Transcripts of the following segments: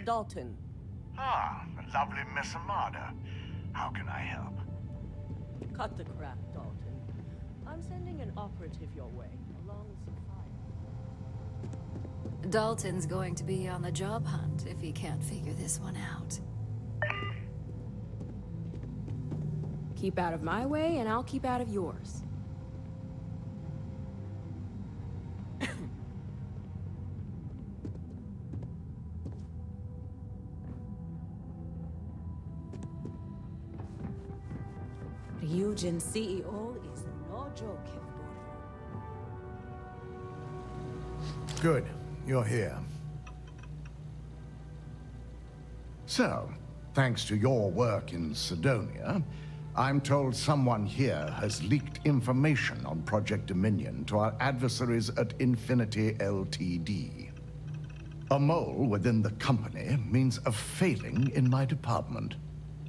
Dalton. Ah, lovely Miss Amada. How can I help? Cut the crap, Dalton. I'm sending an operative your way, along with some fire. Dalton's going to be on the job hunt if he can't figure this one out. Keep out of my way, and I'll keep out of yours. Ryujin CEO is no joke, Good. You're here. So, thanks to your work in Sidonia, I'm told someone here has leaked information on Project Dominion to our adversaries at Infinity Ltd. A mole within the company means a failing in my department.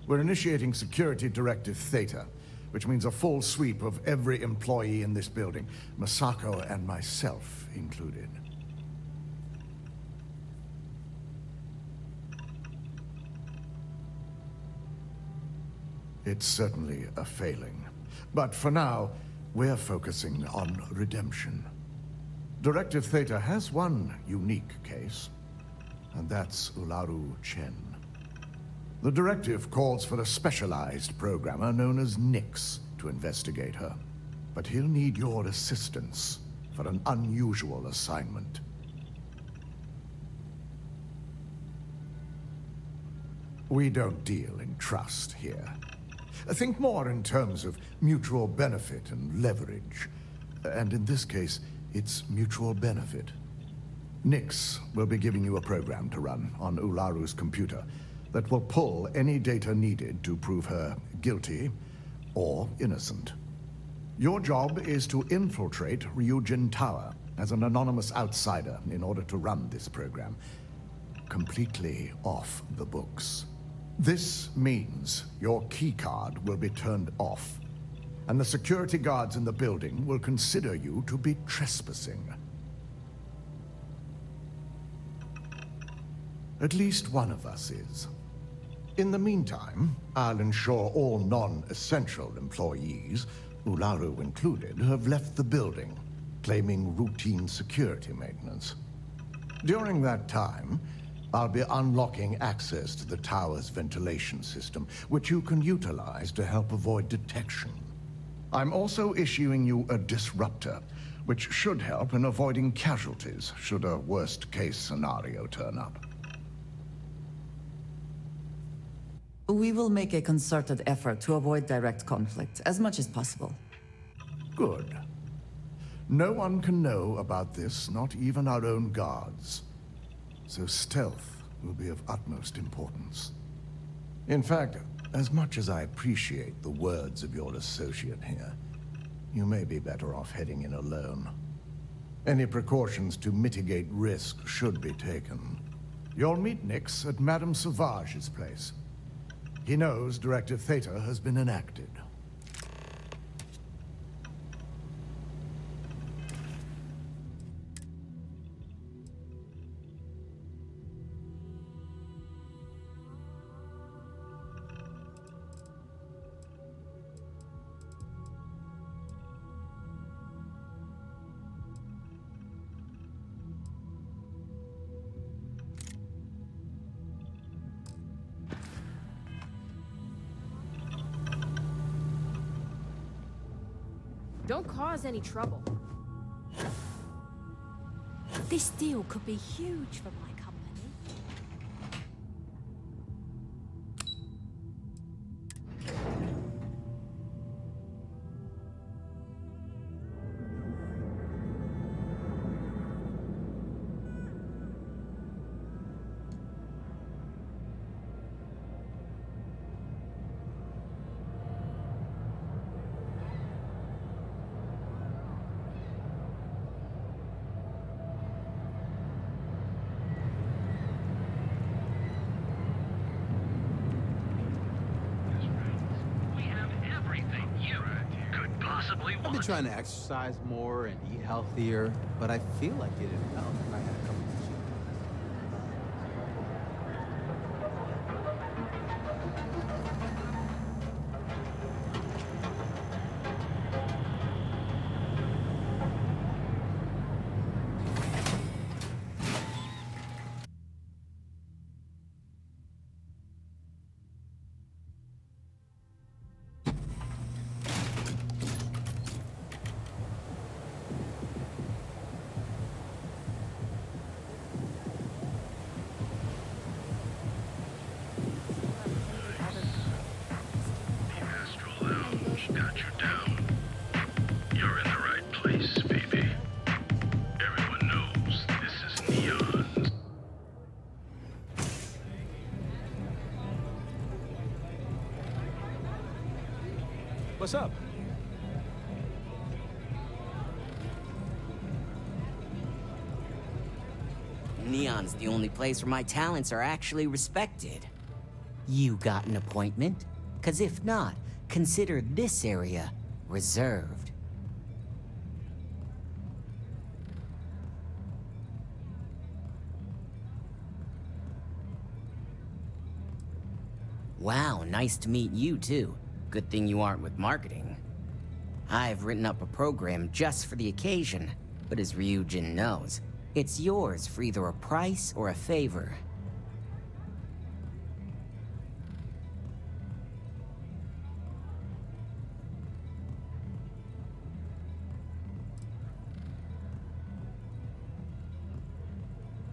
We're initiating Security Directive Theta, which means a full sweep of every employee in this building, Masako and myself included. It's certainly a failing. But for now, we're focusing on redemption. Directive Theta has one unique case, and that's Ularu Chen. The directive calls for a specialized programmer known as Nix to investigate her. But he'll need your assistance for an unusual assignment. We don't deal in trust here. Think more in terms of mutual benefit and leverage. And in this case, it's mutual benefit. Nix will be giving you a program to run on Ularu's computer that will pull any data needed to prove her guilty or innocent. Your job is to infiltrate Ryujin Tower as an anonymous outsider in order to run this program completely off the books. This means your keycard will be turned off, and the security guards in the building will consider you to be trespassing. At least one of us is. In the meantime, I'll ensure all non-essential employees, Ularu included, have left the building, claiming routine security maintenance. During that time, I'll be unlocking access to the tower's ventilation system, which you can utilize to help avoid detection. I'm also issuing you a disruptor, which should help in avoiding casualties should a worst-case scenario turn up. We will make a concerted effort to avoid direct conflict, as much as possible. Good. No one can know about this, not even our own guards. So stealth will be of utmost importance. In fact, as much as I appreciate the words of your associate here, you may be better off heading in alone. Any precautions to mitigate risk should be taken. You'll meet Nix at Madame Sauvage's place. He knows Directive Theta has been enacted. Don't cause any trouble. This deal could be huge for my company. I've been trying to exercise more and eat healthier, but I feel like getting well if I had a couple of What's up? Neon's the only place where my talents are actually respected. You got an appointment? 'Cause if not, consider this area reserved. Wow, nice to meet you too. Good thing you aren't with marketing. I've written up a program just for the occasion, but as Ryujin knows, it's yours for either a price or a favor.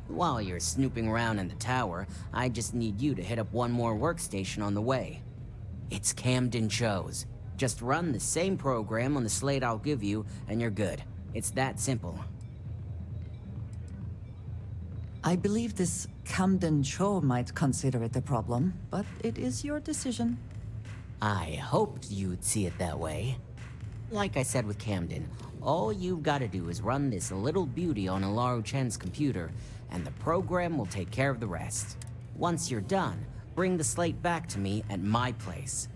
While you're snooping around in the tower, I just need you to hit up one more workstation on the way. It's Camden Cho's. Just run the same program on the slate I'll give you, and you're good. It's that simple. I believe this Camden Cho might consider it a problem, but it is your decision. I hoped you'd see it that way. Like I said with Camden, all you've got to do is run this little beauty on Alaru Chen's computer, and the program will take care of the rest. Once you're done, bring the slate back to me at my place.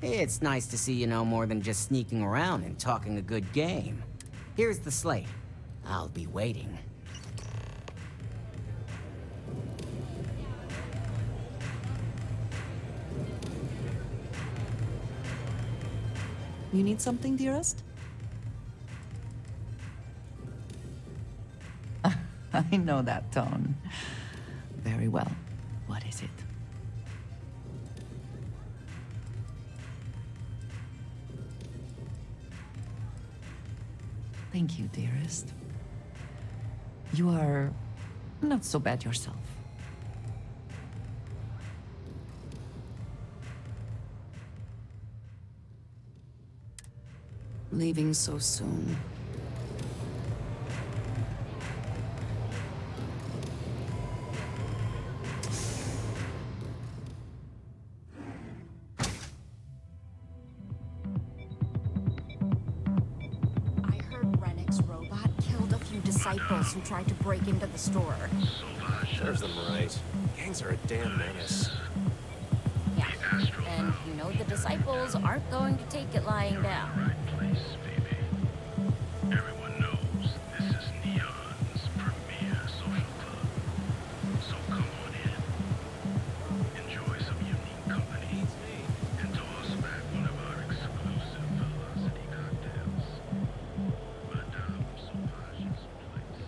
It's nice to see you know more than just sneaking around and talking a good game. Here's the slate. I'll be waiting. You need something, dearest? I know that tone. Very well. What is it? Thank you, dearest. You are not so bad yourself. Leaving so soon. I heard Rennick's robot killed a few disciples who tried to break into the store. Serves them right. Gangs are a damn menace. Yeah, and you know the disciples aren't going to take it lying down. Everyone knows this is Neon's premier social club. So come on in. Enjoy some unique company. And toss back one of our exclusive velocity cocktails. Madame Sauvage's place.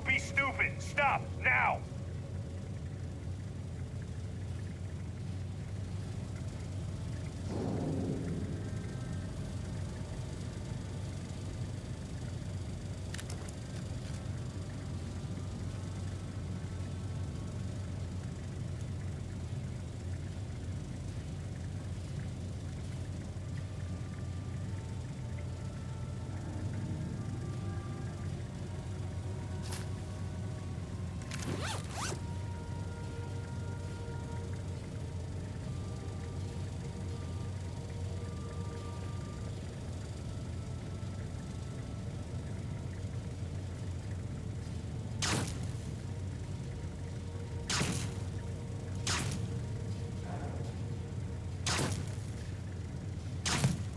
be stupid! Stop, now!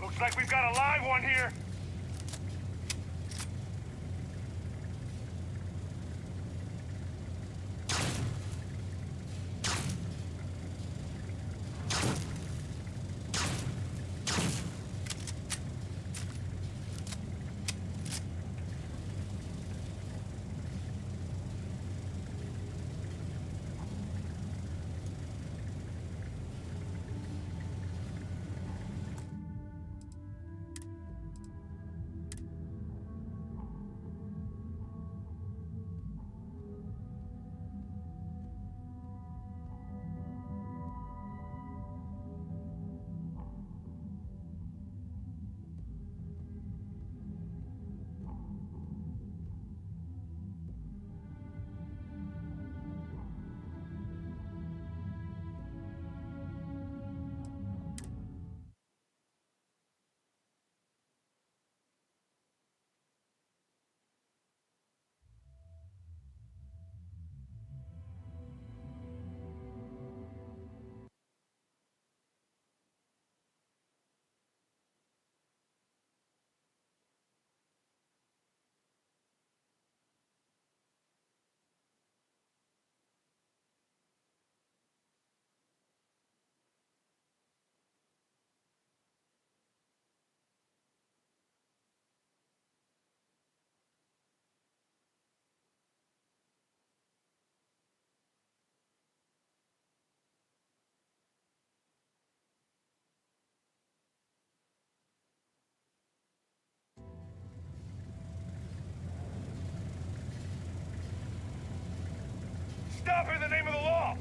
Looks like we've got a live one here. Stop in the name of the law!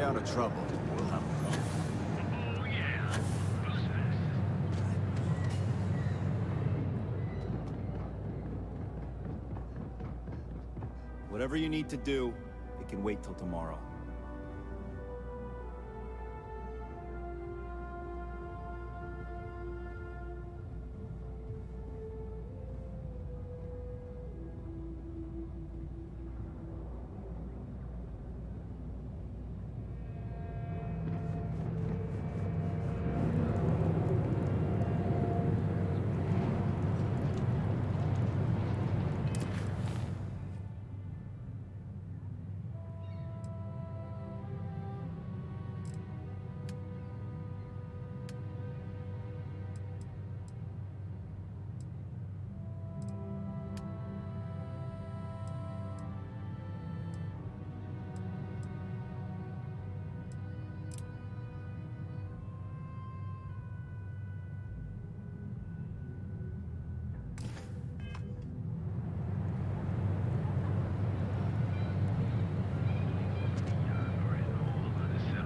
out of trouble, we'll have a go. Oh yeah. Whatever you need to do, it can wait till tomorrow.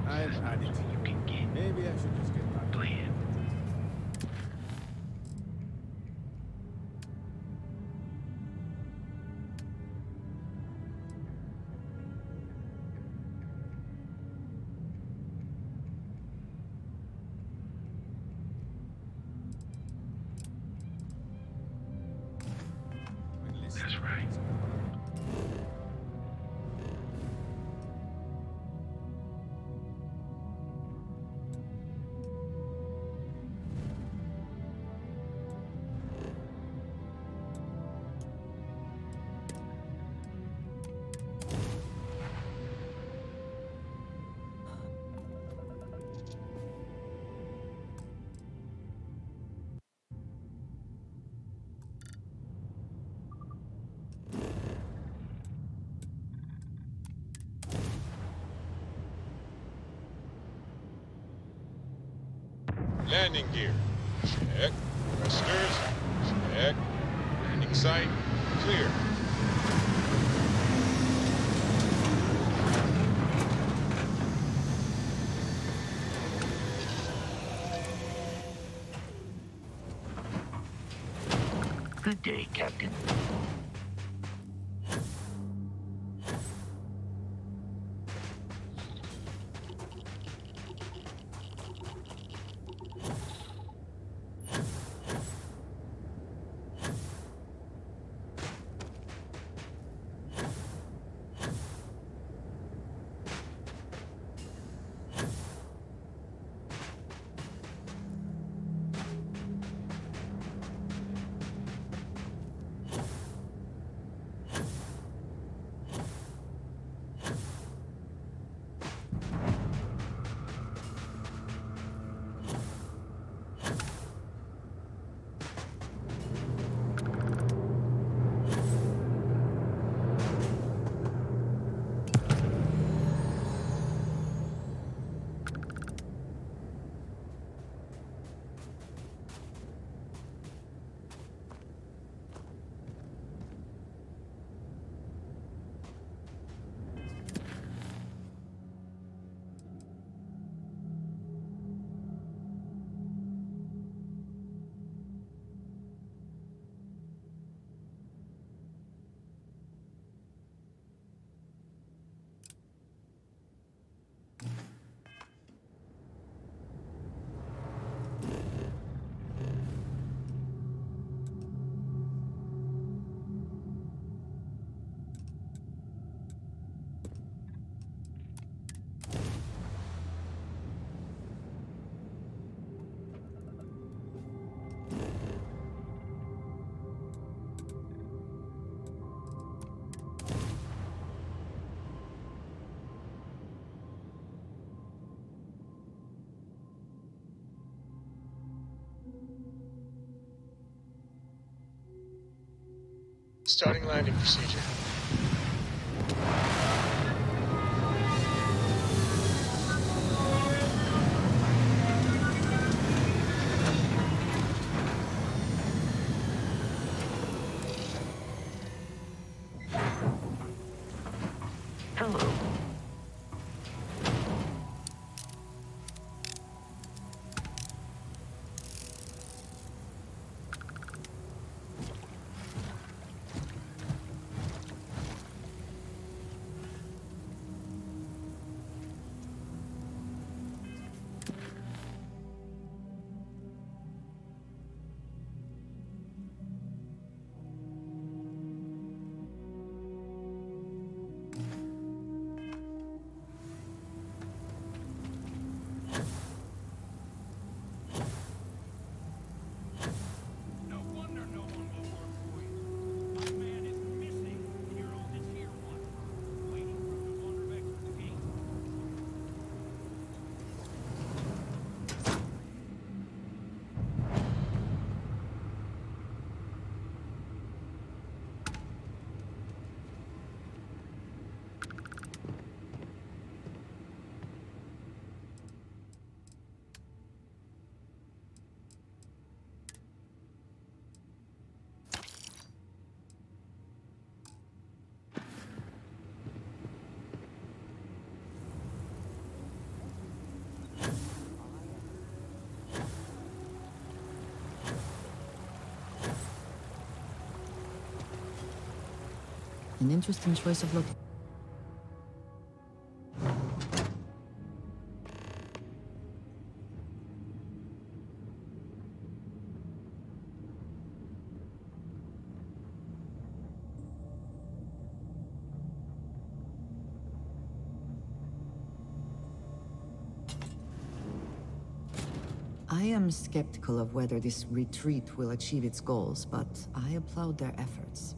I've had it. You can get Maybe I should just get back. playing. That's right. Landing gear. Check. Thrusters. Check. Landing site. Clear. Good day, Captain. Starting landing procedure. Hello. An interesting choice of look. I am skeptical of whether this retreat will achieve its goals, but I applaud their efforts.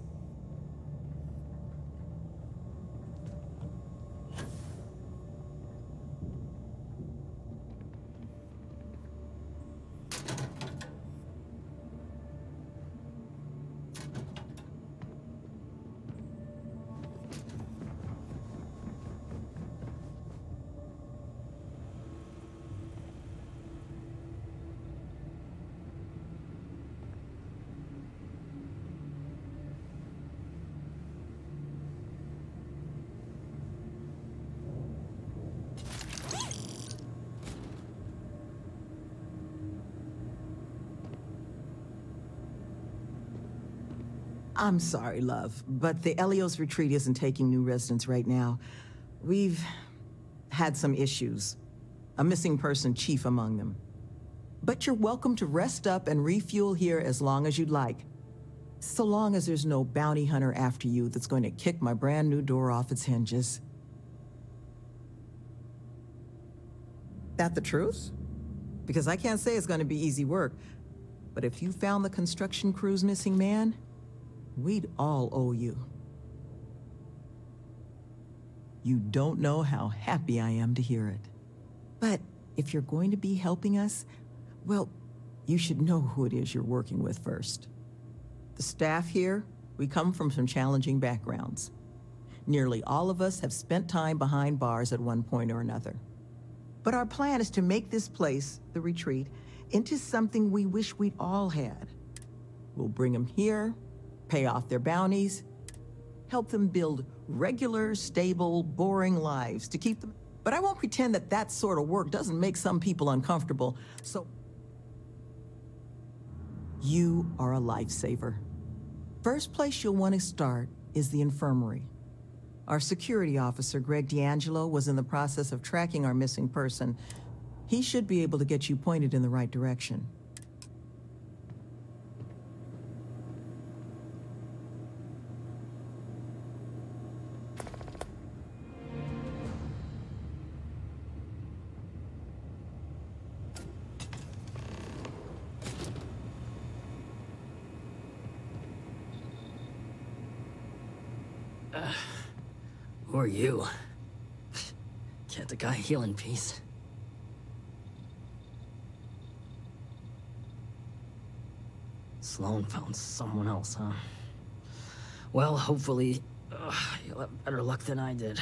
I'm sorry, love, but the Elios retreat isn't taking new residents right now. We've had some issues. A missing person chief among them. But you're welcome to rest up and refuel here as long as you'd like. So long as there's no bounty hunter after you that's going to kick my brand new door off its hinges. That the truth? Because I can't say it's going to be easy work, but if you found the construction crew's missing man, we'd all owe you. You don't know how happy I am to hear it. But if you're going to be helping us, well, you should know who it is you're working with first. The staff here, we come from some challenging backgrounds. Nearly all of us have spent time behind bars at one point or another. But our plan is to make this place, the retreat, into something we wish we'd all had. We'll bring them here, pay off their bounties, help them build regular, stable, boring lives to keep them. But I won't pretend that that sort of work doesn't make some people uncomfortable, so you are a lifesaver. First place you'll want to start is the infirmary. Our security officer, Greg D'Angelo, was in the process of tracking our missing person. He should be able to get you pointed in the right direction. Who are you? Can't the guy heal in peace? Sloan found someone else, huh? Well, hopefully, you'll have better luck than I did.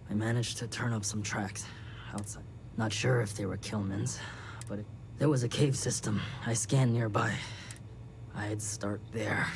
I managed to turn up some tracks outside. Not sure if they were Killman's, but there was a cave system I scanned nearby. I'd start there.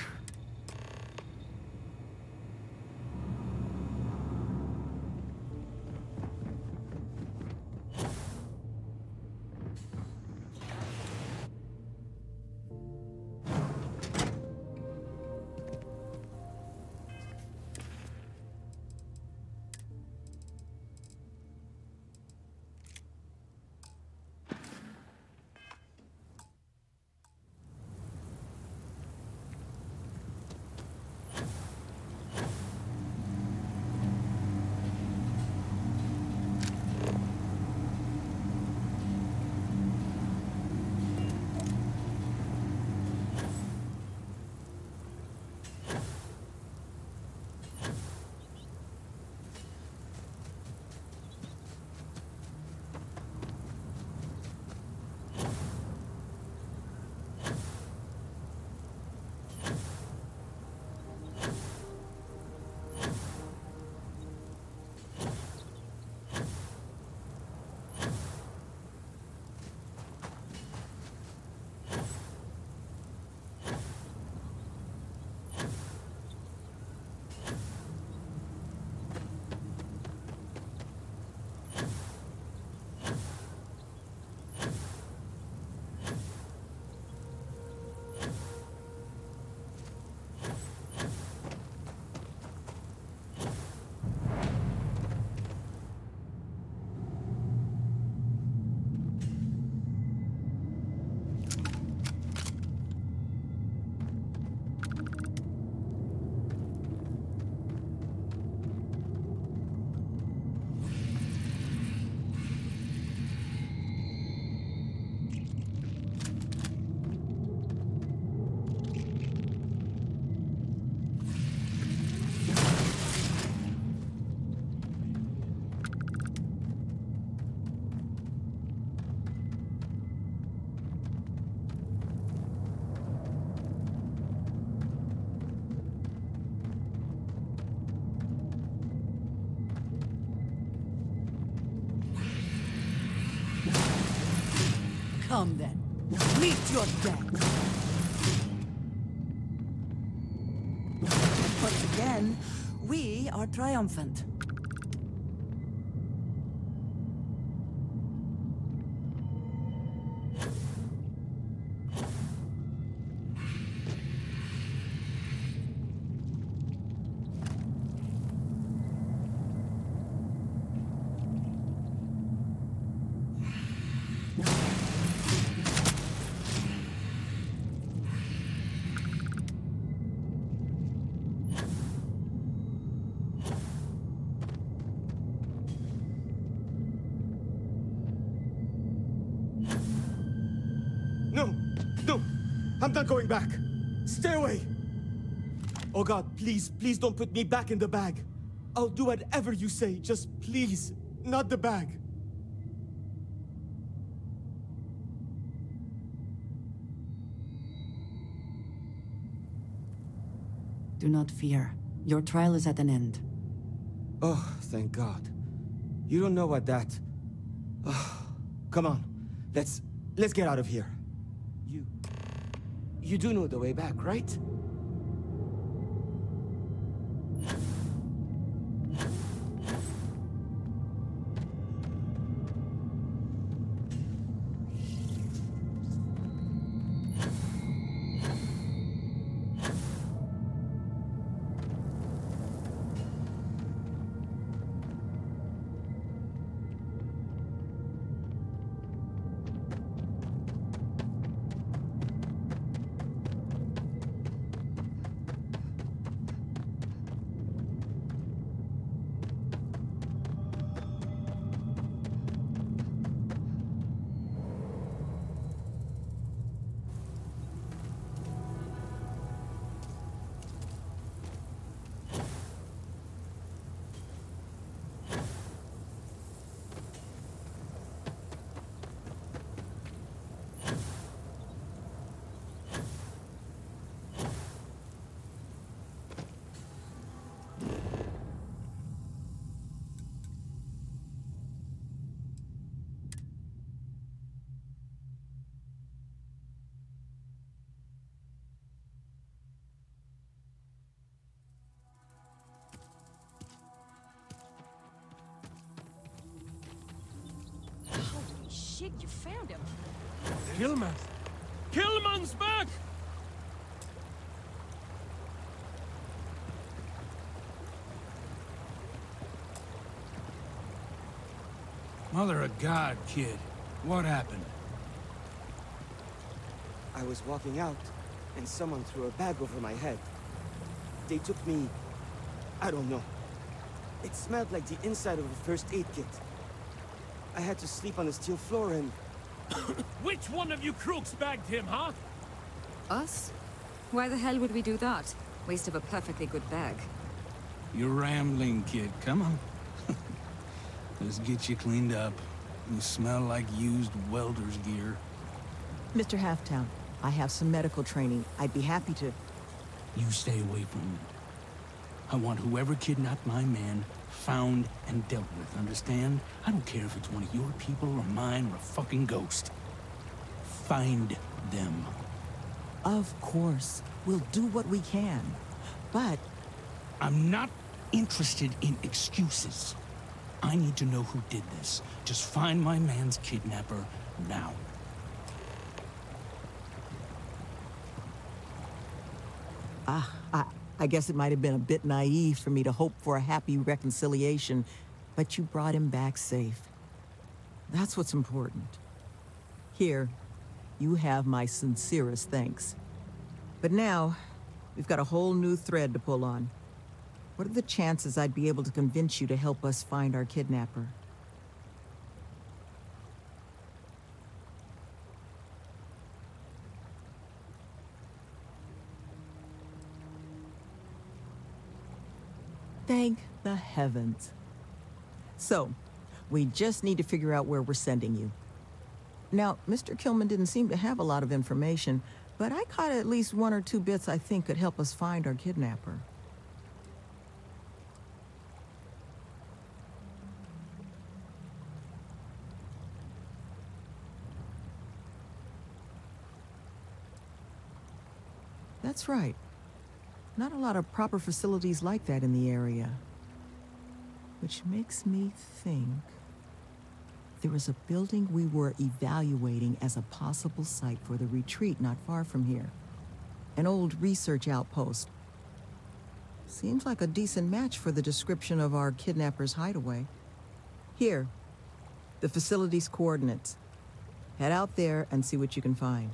Come then. Meet your death. Once again, we are triumphant. No! I'm not going back! Stay away! Oh God, please don't put me back in the bag. I'll do whatever you say, just please, not the bag. Do not fear. Your trial is at an end. Oh, thank God. You don't know what that... Oh, come on, let's get out of here. You do know the way back, right? Shit, you found him. Killman! Killman's back! Mother of God, kid. What happened? I was walking out, and someone threw a bag over my head. They took me... I don't know. It smelled like the inside of a first aid kit. I had to sleep on the steel floor and... Which one of you crooks bagged him, huh? Us? Why the hell would we do that? Waste of a perfectly good bag. You're rambling, kid. Come on. Let's get you cleaned up. You smell like used welder's gear. Mr. Halftown, I have some medical training. I'd be happy to... You stay away from him. I want whoever kidnapped my man found and dealt with, understand? I don't care if it's one of your people or mine or a fucking ghost. Find them. Of course. We'll do what we can. But... I'm not interested in excuses. I need to know who did this. Just find my man's kidnapper now. I guess it might have been a bit naive for me to hope for a happy reconciliation, but you brought him back safe. That's what's important. Here, you have my sincerest thanks. But now, we've got a whole new thread to pull on. What are the chances I'd be able to convince you to help us find our kidnapper? Thank the heavens. So, we just need to figure out where we're sending you. Now, Mr. Killman didn't seem to have a lot of information, but I caught at least one or two bits I think could help us find our kidnapper. That's right. Not a lot of proper facilities like that in the area. Which makes me think there was a building we were evaluating as a possible site for the retreat not far from here. An old research outpost. Seems like a decent match for the description of our kidnapper's hideaway. Here, the facility's coordinates. Head out there and see what you can find.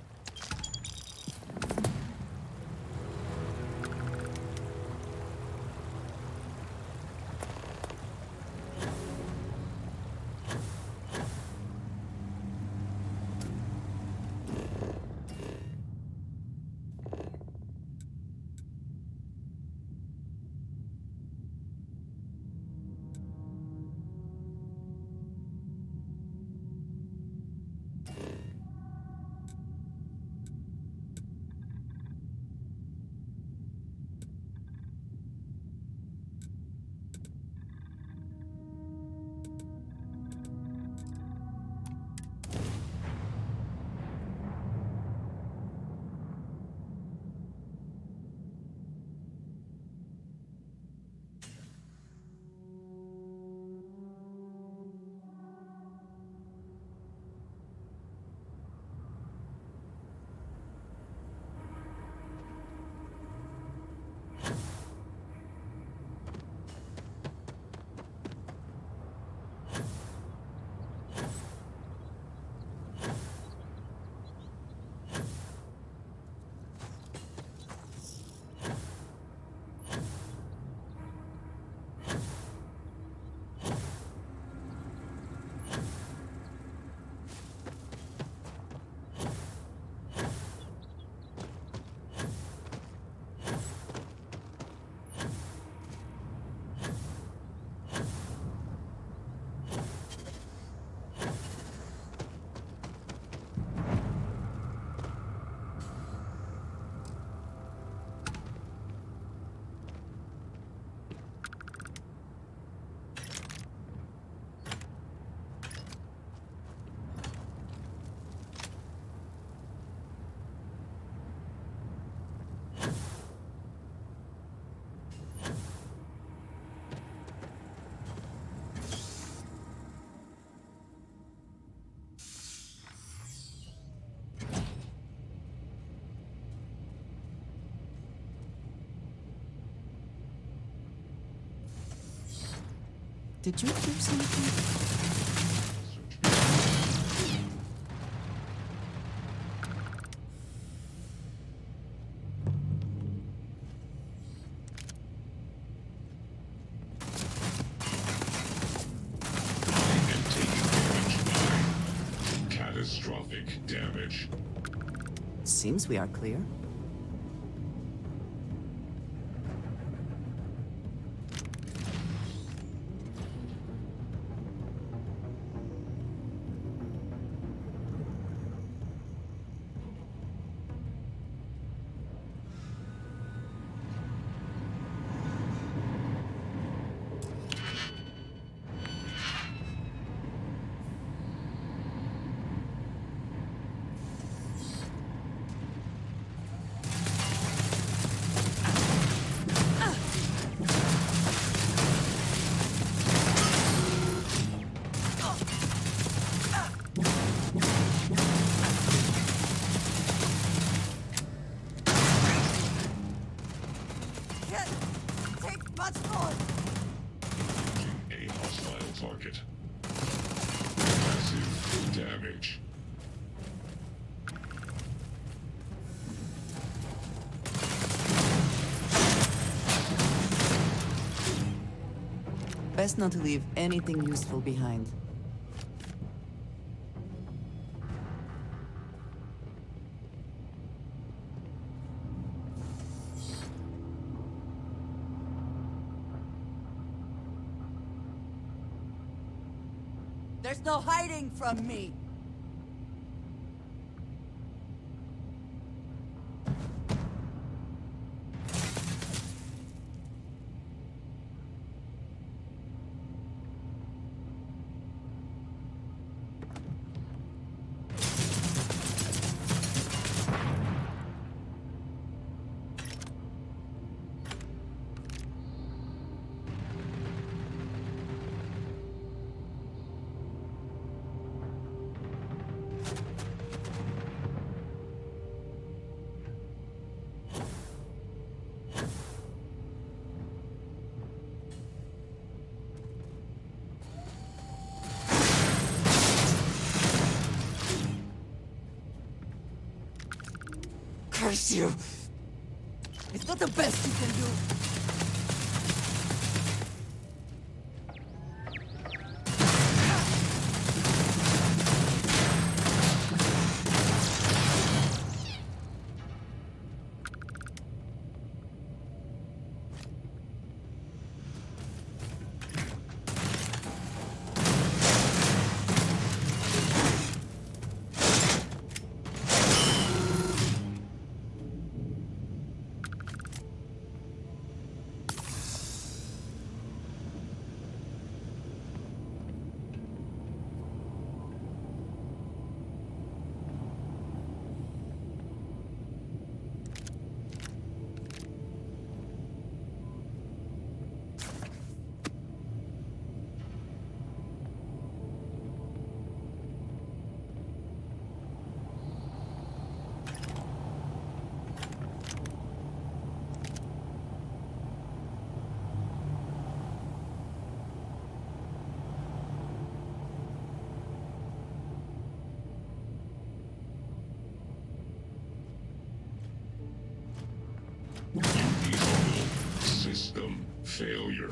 Did you hear something? Catastrophic damage. Seems we are clear. Target. Massive damage. Best not to leave anything useful behind. There's no hiding from me! Curse you! Is that the best you can do? System failure.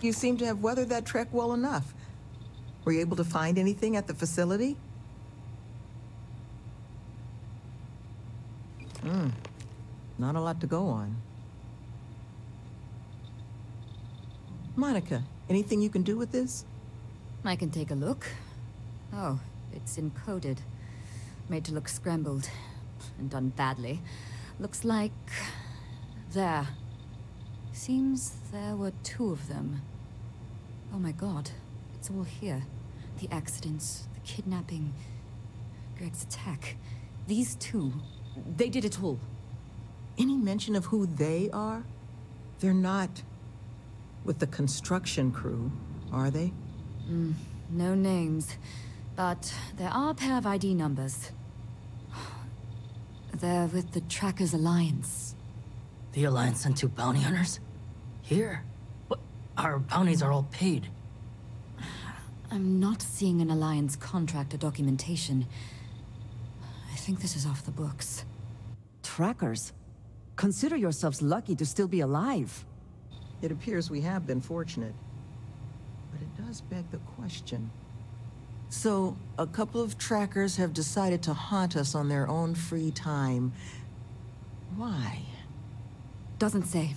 You seem to have weathered that trek well enough. Were you able to find anything at the facility? Not a lot to go on. Monica, anything you can do with this? I can take a look. Oh, it's encoded. Made to look scrambled. And done badly. Looks like... there. Seems there were 2 of them. Oh my god. It's all here. The accidents, the kidnapping, Greg's attack. These 2, they did it all. Any mention of who they are? They're not with the construction crew, are they? No names. But there are a pair of ID numbers. They're with the Trackers Alliance. The Alliance sent 2 bounty hunters? Here? What? Our bounties are all paid. I'm not seeing an Alliance contract or documentation. I think this is off the books. Trackers? Consider yourselves lucky to still be alive. It appears we have been fortunate. But it does beg the question. So, a couple of trackers have decided to haunt us on their own free time. Why? Doesn't say.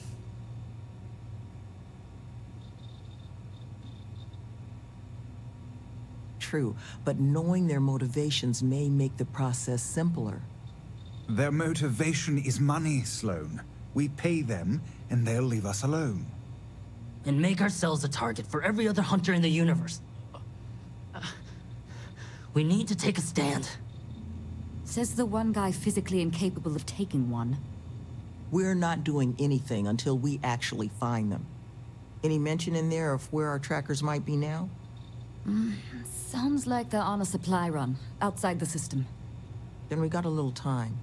True, but knowing their motivations may make the process simpler. Their motivation is money, Sloan. We pay them, and they'll leave us alone. And make ourselves a target for every other hunter in the universe. We need to take a stand. Says the one guy physically incapable of taking one. We're not doing anything until we actually find them. Any mention in there of where our trackers might be now? Sounds like they're on a supply run, outside the system. Then we got a little time.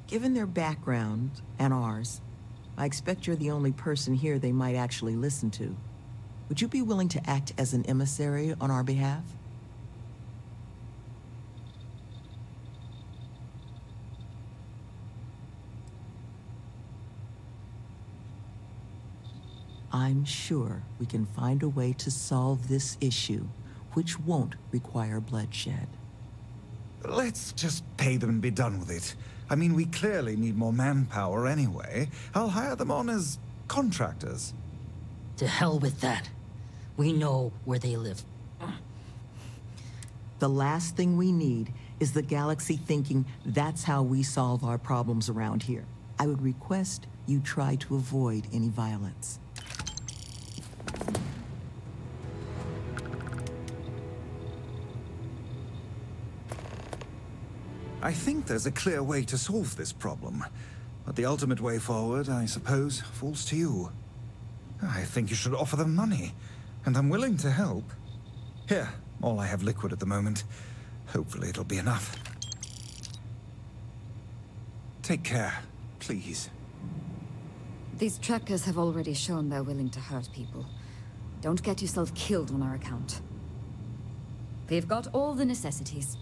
Given their background, and ours, I expect you're the only person here they might actually listen to. Would you be willing to act as an emissary on our behalf? I'm sure we can find a way to solve this issue, which won't require bloodshed. Let's just pay them and be done with it. I mean, we clearly need more manpower anyway. I'll hire them on as contractors. To hell with that. We know where they live. The last thing we need is the galaxy thinking that's how we solve our problems around here. I would request you try to avoid any violence. I think there's a clear way to solve this problem. But the ultimate way forward, I suppose, falls to you. I think you should offer them money, and I'm willing to help. Here, all I have liquid at the moment. Hopefully it'll be enough. Take care, please. These trackers have already shown they're willing to hurt people. Don't get yourself killed on our account. They've got all the necessities.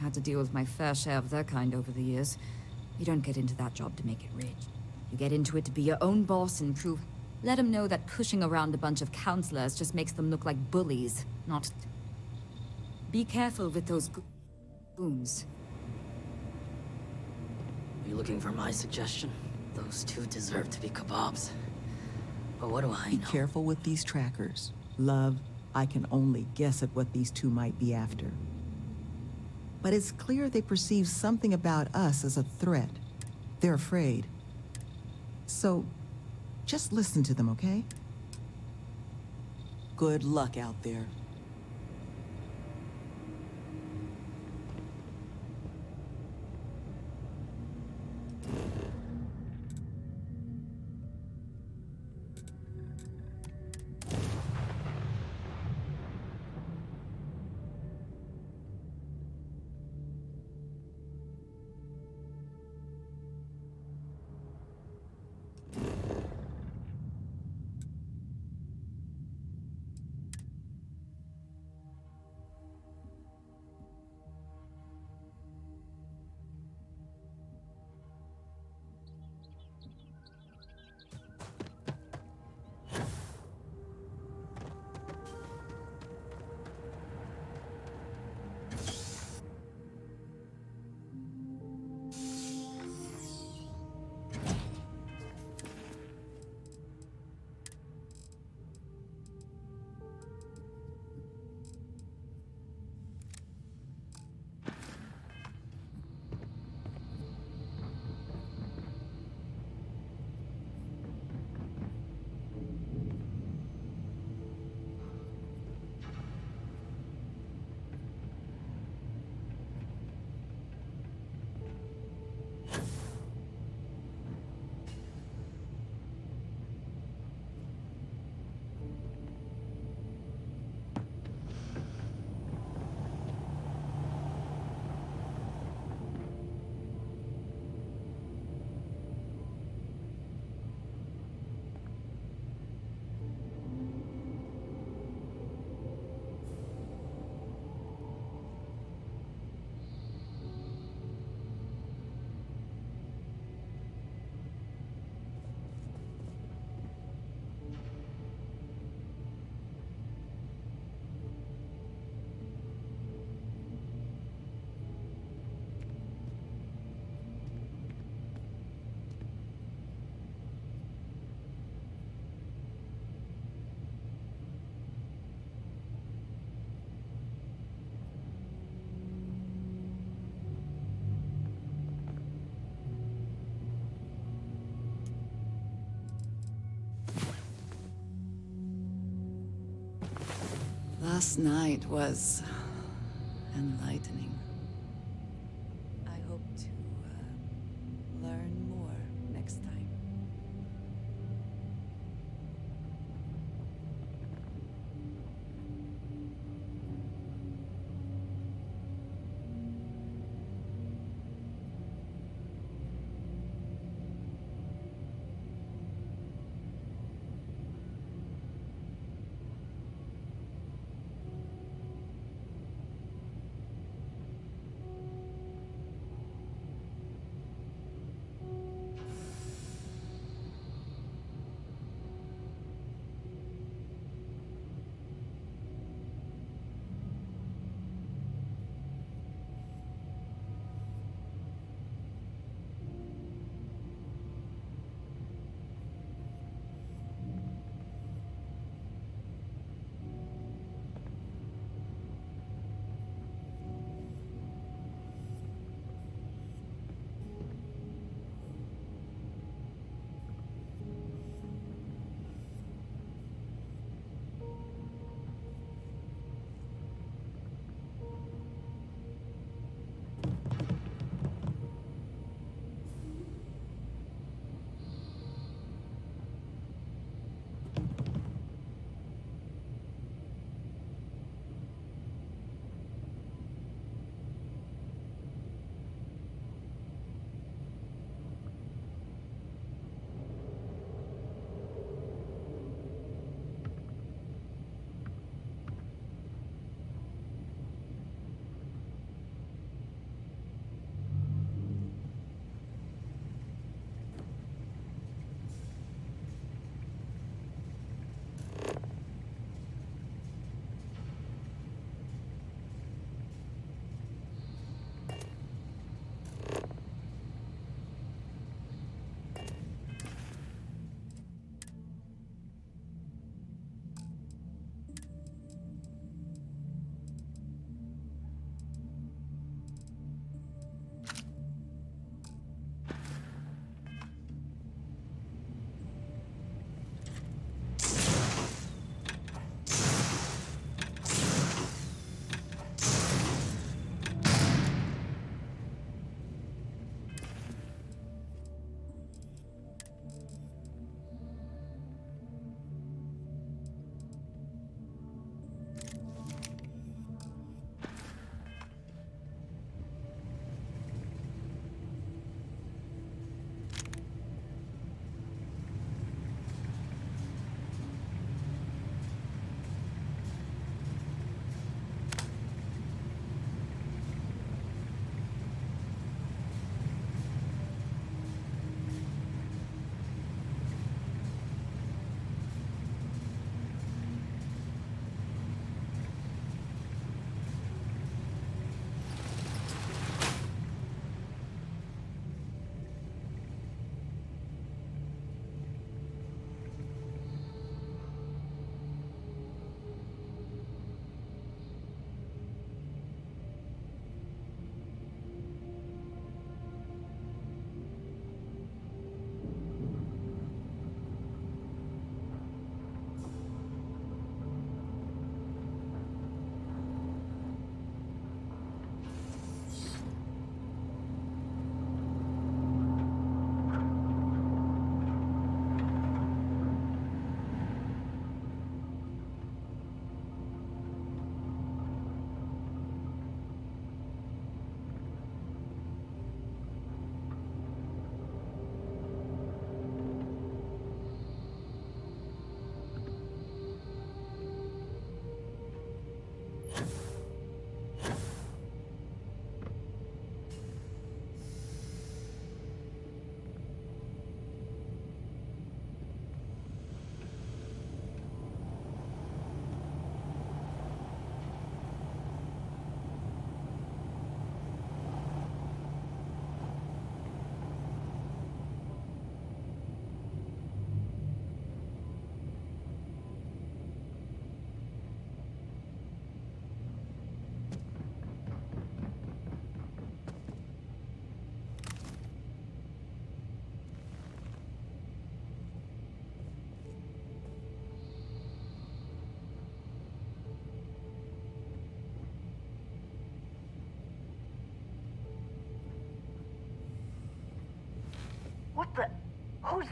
Had to deal with my fair share of their kind over the years. You don't get into that job to make it rich. You get into it to be your own boss and prove... Let them know that pushing around a bunch of counselors just makes them look like bullies, not... Be careful with those goons. Are you looking for my suggestion? Those 2 deserve to be kebabs. But what do I know? Be careful with these trackers. Love, I can only guess at what these 2 might be after. But it's clear they perceive something about us as a threat. They're afraid. So, just listen to them, okay? Good luck out there. Last night was enlightening. I hope to learn more next time.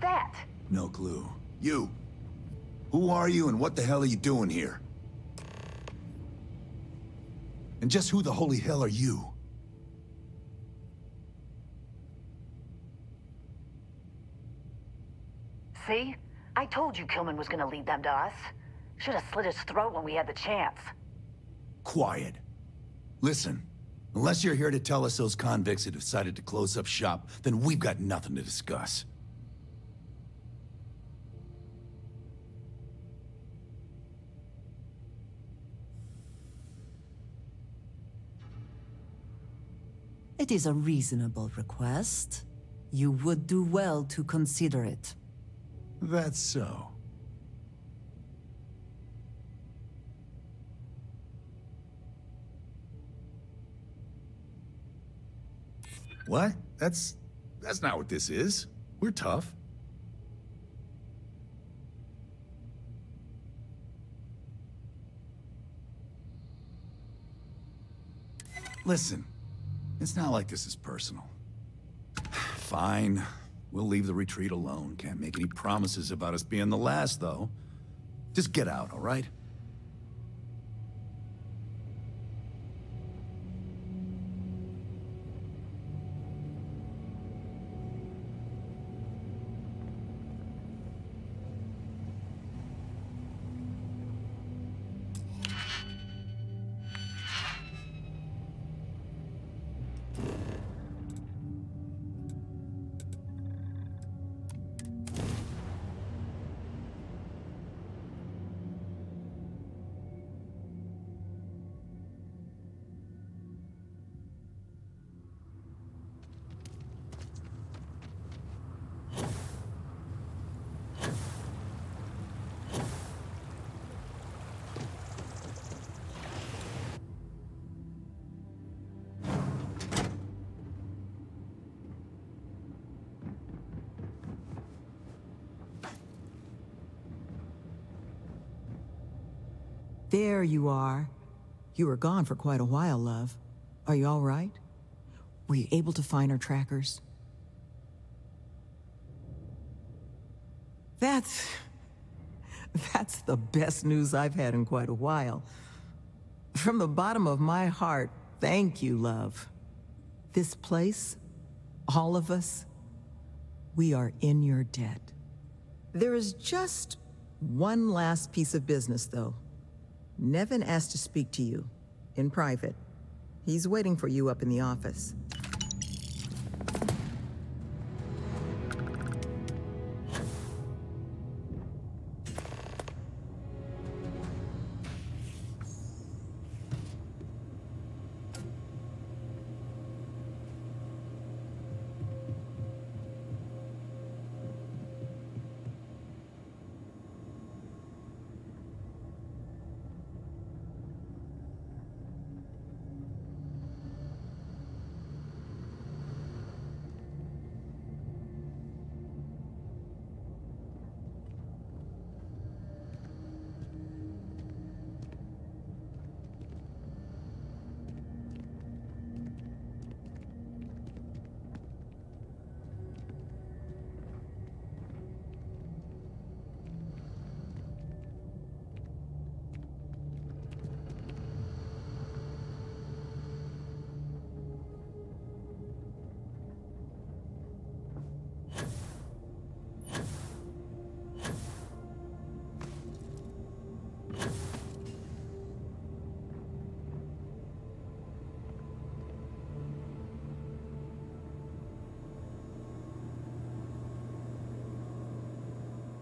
that? No clue. You! Who are you and what the hell are you doing here? And just who the holy hell are you? See? I told you Kilman was gonna lead them to us. Should have slit his throat when we had the chance. Quiet. Listen, unless you're here to tell us those convicts have decided to close up shop, then we've got nothing to discuss. It is a reasonable request. You would do well to consider it. That's so. What? That's not what this is. We're tough. Listen, it's not like this is personal. Fine. We'll leave the retreat alone. Can't make any promises about us being the last, though. Just get out, all right? There you are. You were gone for quite a while, love. Are you all right? Were you able to find our trackers? That's the best news I've had in quite a while. From the bottom of my heart, thank you, love. This place, all of us, we are in your debt. There is just one last piece of business, though. Nevin asked to speak to you, in private. He's waiting for you up in the office.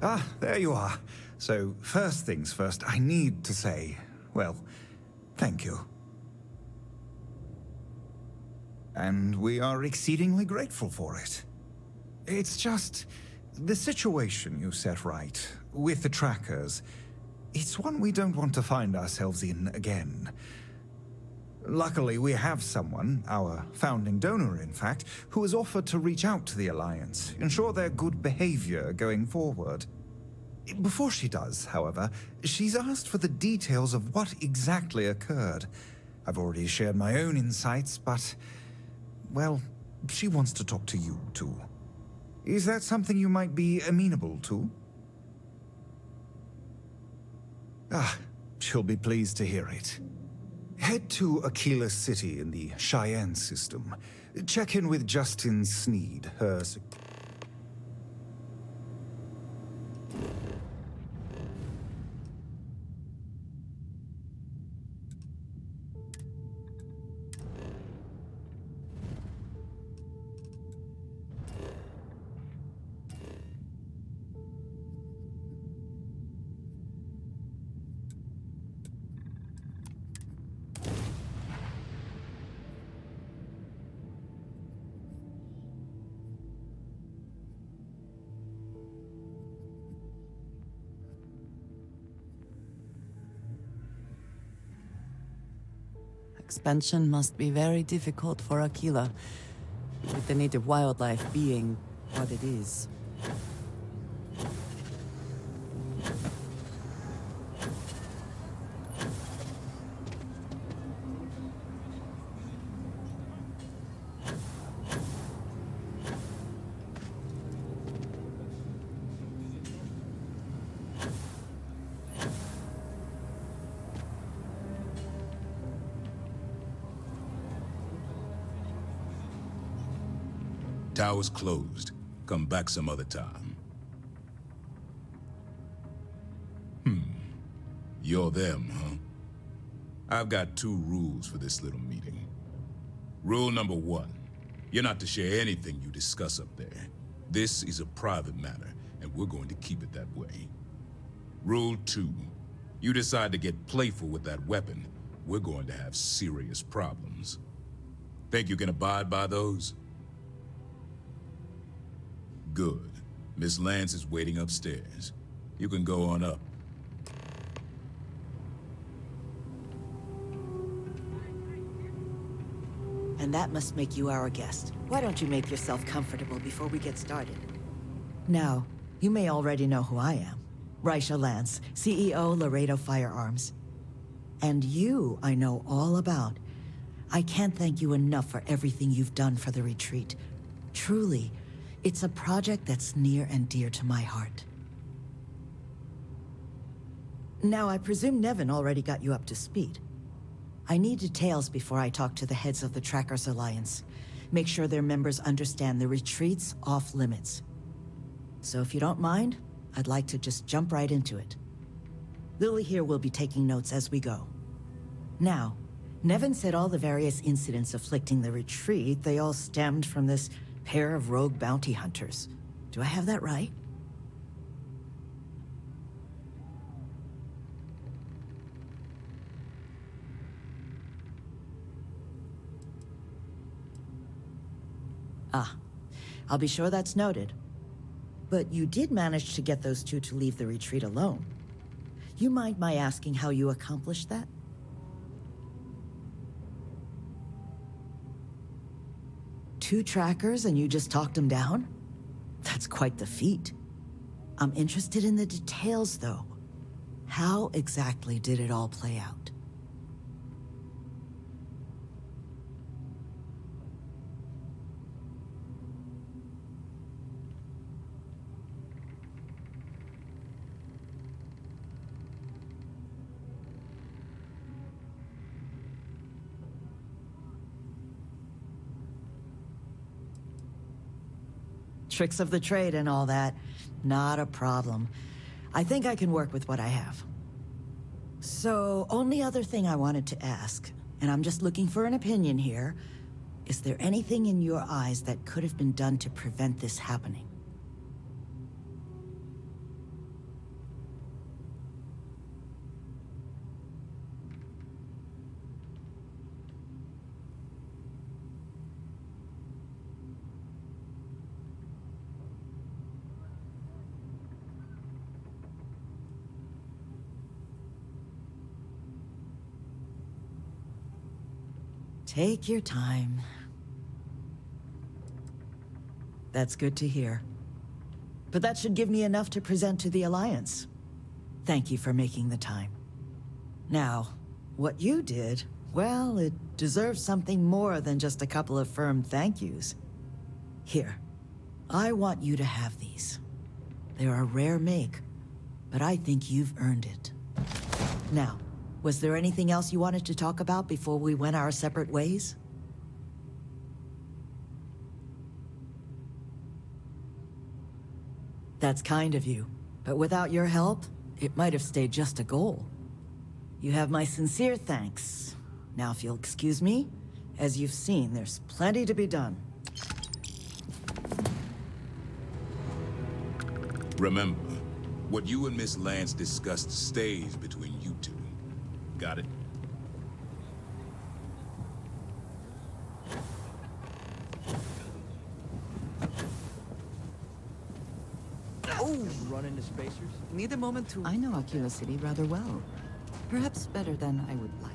Ah, there you are. So, first things first, I need to say, well, thank you. And we are exceedingly grateful for it. It's just, the situation you set right, with the trackers, it's one we don't want to find ourselves in again. Luckily, we have someone, our founding donor in fact, who has offered to reach out to the Alliance, ensure their good behavior going forward. Before she does, however, she's asked for the details of what exactly occurred. I've already shared my own insights, but, well, she wants to talk to you too. Is that something you might be amenable to? Ah, she'll be pleased to hear it. Head to Aquila City in the Cheyenne system. Check in with Justin Sneed, her... Expansion must be very difficult for Aquila, with the native wildlife being what it is. Tower's closed. Come back some other time. You're them, huh? I've got 2 rules for this little meeting. Rule number 1, you're not to share anything you discuss up there. This is a private matter, and we're going to keep it that way. Rule 2, you decide to get playful with that weapon, we're going to have serious problems. Think you can abide by those? Good. Miss Lance is waiting upstairs. You can go on up. And that must make you our guest. Why don't you make yourself comfortable before we get started? Now, you may already know who I am. Raisha Lance, CEO Laredo Firearms. And you, I know all about. I can't thank you enough for everything you've done for the retreat. Truly, it's a project that's near and dear to my heart. Now, I presume Nevin already got you up to speed. I need details before I talk to the heads of the Trackers Alliance. Make sure their members understand the retreat's off limits. So if you don't mind, I'd like to just jump right into it. Lily here will be taking notes as we go. Now, Nevin said all the various incidents afflicting the retreat, they all stemmed from this pair of rogue bounty hunters. Do I have that right? Ah, I'll be sure that's noted. But you did manage to get those 2 to leave the retreat alone. You mind my asking how you accomplished that? Two trackers and you just talked them down? That's quite the feat. I'm interested in the details, though. How exactly did it all play out? Tricks of the trade and all that. Not a problem. I think I can work with what I have. So, only other thing I wanted to ask, and I'm just looking for an opinion here, is there anything in your eyes that could have been done to prevent this happening? Take your time. That's good to hear. But that should give me enough to present to the Alliance. Thank you for making the time. Now, what you did, well, it deserves something more than just a couple of firm thank yous. Here, I want you to have these. They're a rare make, but I think you've earned it. Now, was there anything else you wanted to talk about before we went our separate ways? That's kind of you, but without your help, it might have stayed just a goal. You have my sincere thanks. Now, if you'll excuse me, as you've seen, there's plenty to be done. Remember, what you and Miss Lance discussed stays between you two. Got it? Oh! Run into spacers? Need a moment to... I know Aquila City rather well. Perhaps better than I would like.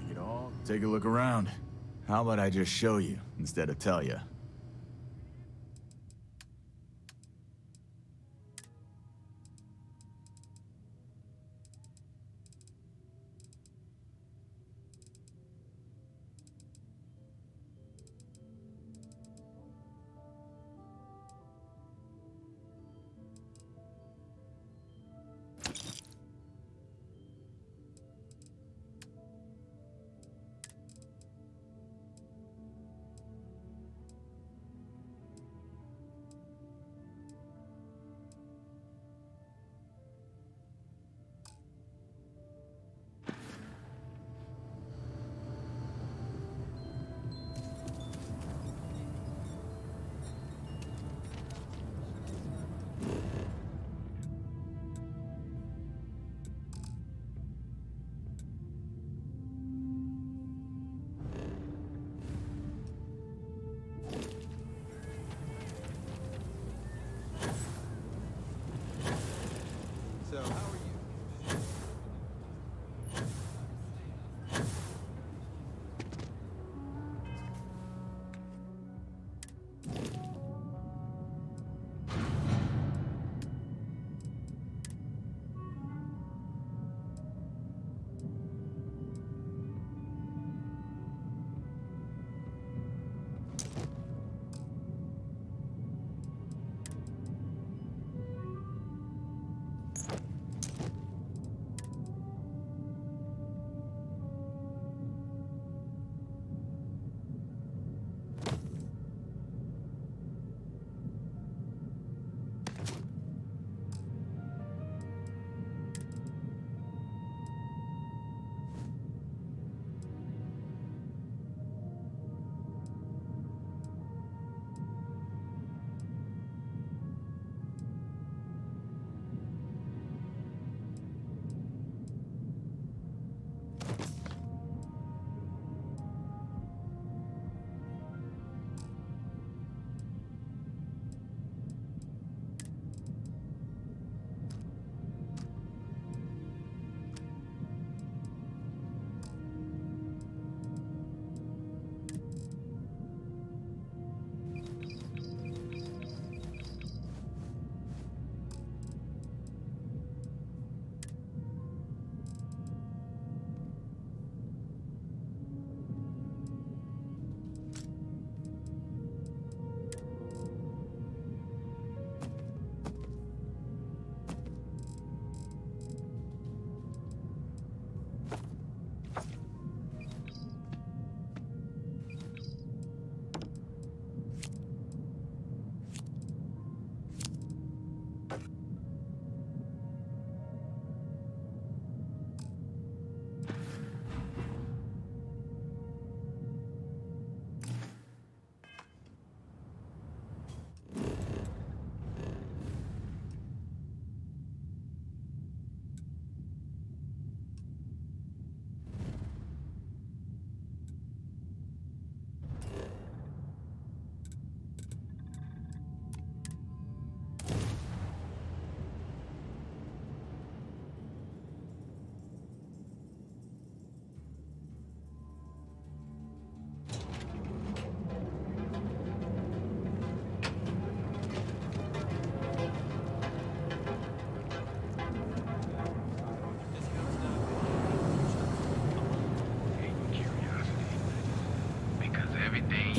Take it all. Take a look around. How about I just show you, instead of tell you?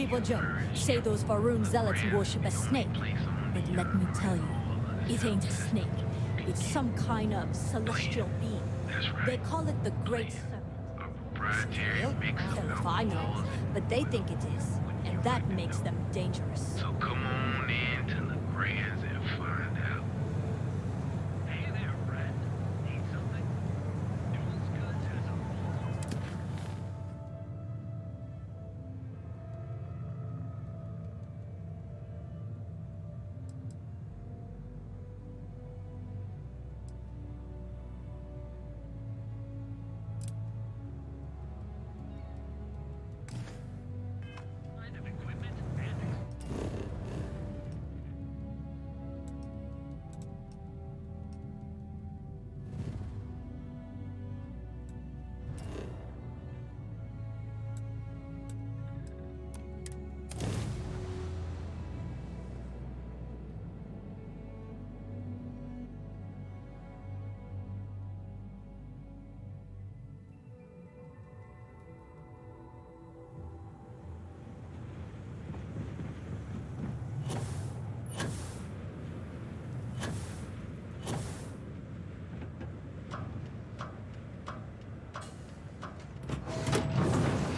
People joke, say those Faroon zealots worship a snake. But let me tell you, it ain't a snake. It's some kind of celestial being. They call it the Great Serpent. Still, hell if I know, but they think it is, and that makes them dangerous. So come on in to the Grands and find out. Hey there, friend. Need something? Fuel's good as a roll.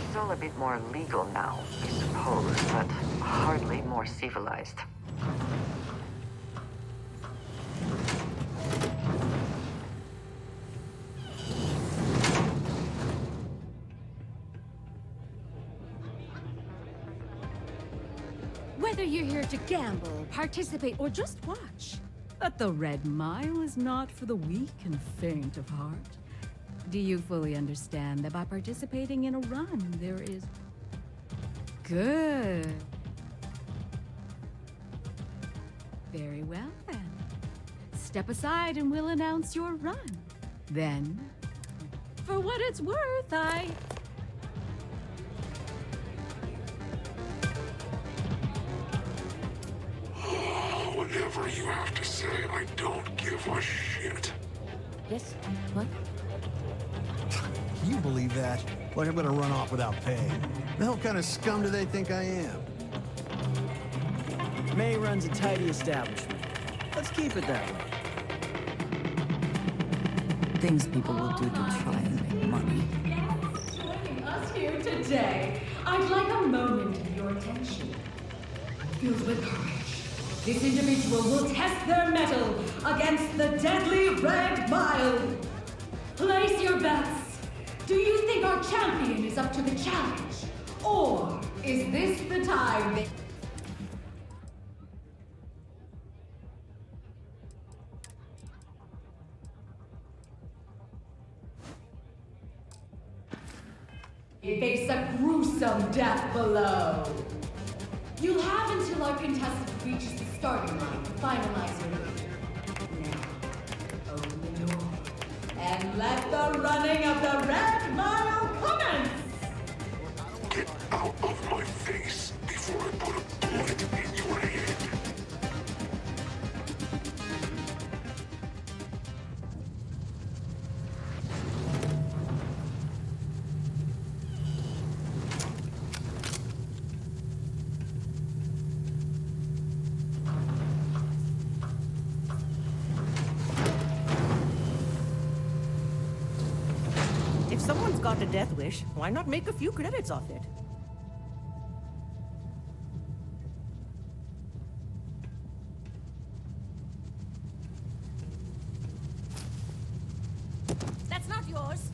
Still a bit more legal now, I suppose, but hardly more civilized. Whether you're here to gamble, participate, or just watch, but the Red Mile is not for the weak and faint of heart. Do you fully understand that by participating in a run, there is... Good. Very well, then. Step aside and we'll announce your run. Then, for what it's worth, Whatever you have to say, I don't give a shit. Yes? What? You believe that? Like I'm gonna run off without pay. The hell kind of scum do they think I am? May runs a tidy establishment. Let's keep it that way. Things people will do to try and make money. Joining us here today, I'd like a moment of your attention. Filled with courage, this individual will test their mettle against the deadly Red Mile. Place your bets. Do you think our champion is up to the challenge? Or is this the time they... face a gruesome death below? You'll have until our contestant reaches the starting line to finalize your name. Now, open the door and let the running of the Red Mile commence! Get out of my face before I put a bullet in your head. If someone's got a death wish, why not make a few credits off it? That's not yours.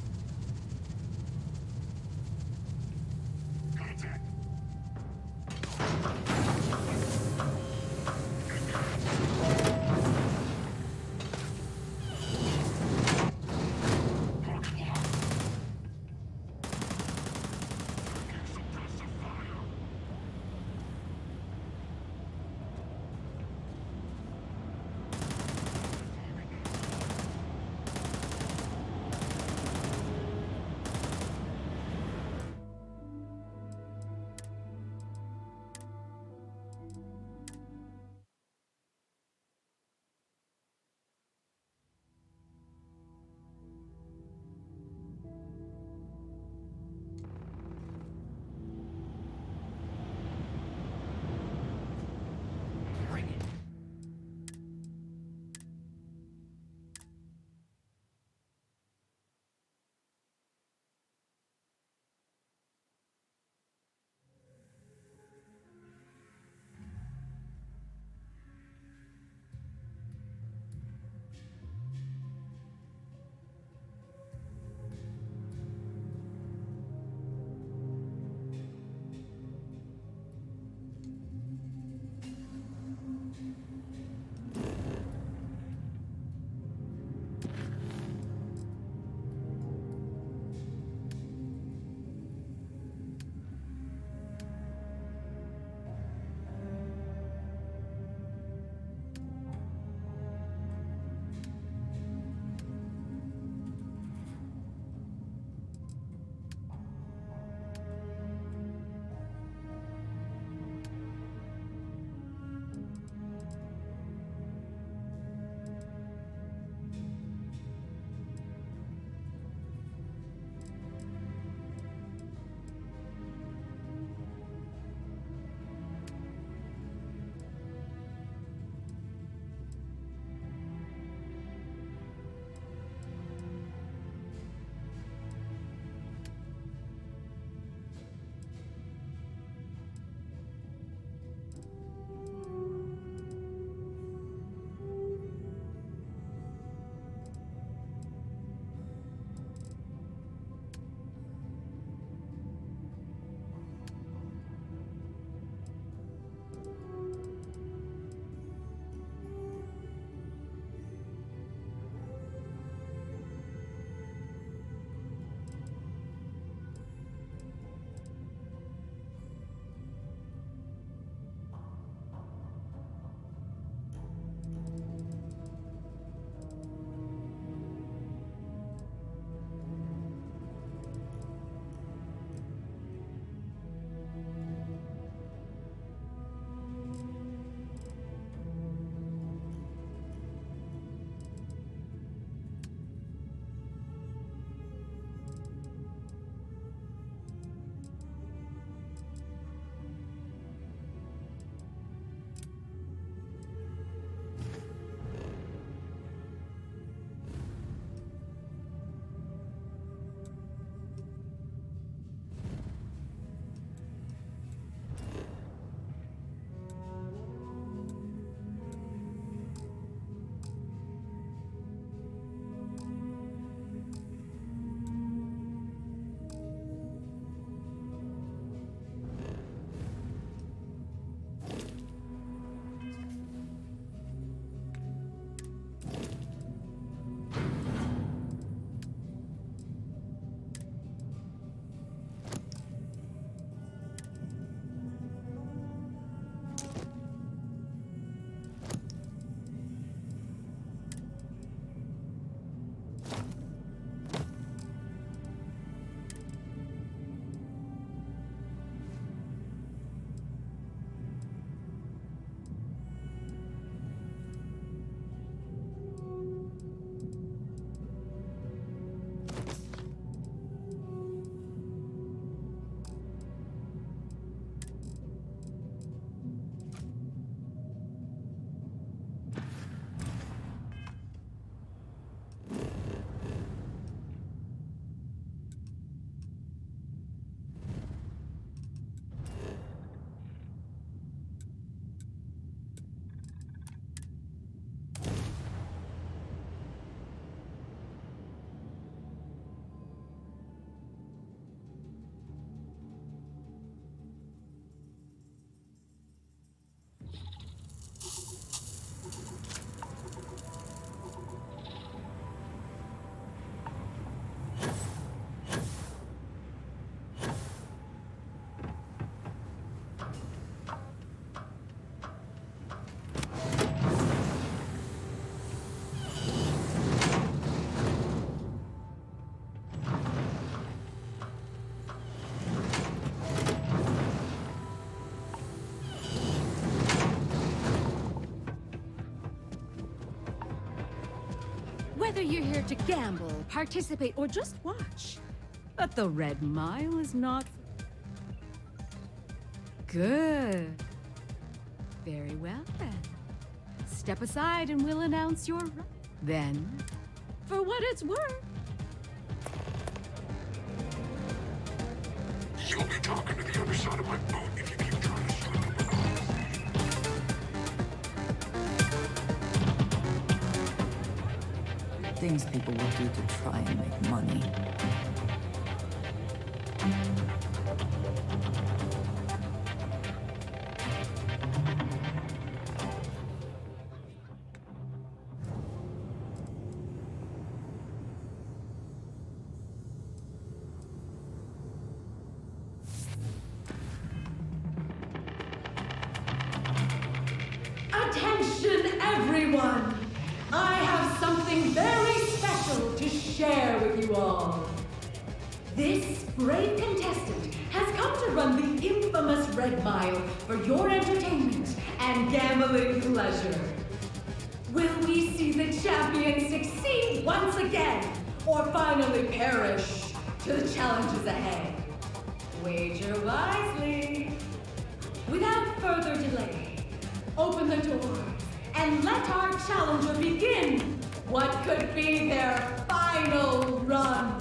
Whether you're here to gamble, participate, or just watch. But the Red Mile is not... Good. Very well, then. Step aside and we'll announce your... Then, for what it's worth... You'll be talking to the other side of my boat if you keep trying to slip up. Things people will do to try and make money. Attention, everyone! I have something very special to share with you all. This brave contestant has come to run the infamous Red Mile for your entertainment and gambling pleasure. Will we see the champion succeed once again, or finally perish to the challenges ahead? Wager wisely. Without further delay, open the door and let our challenger begin what could be their final run.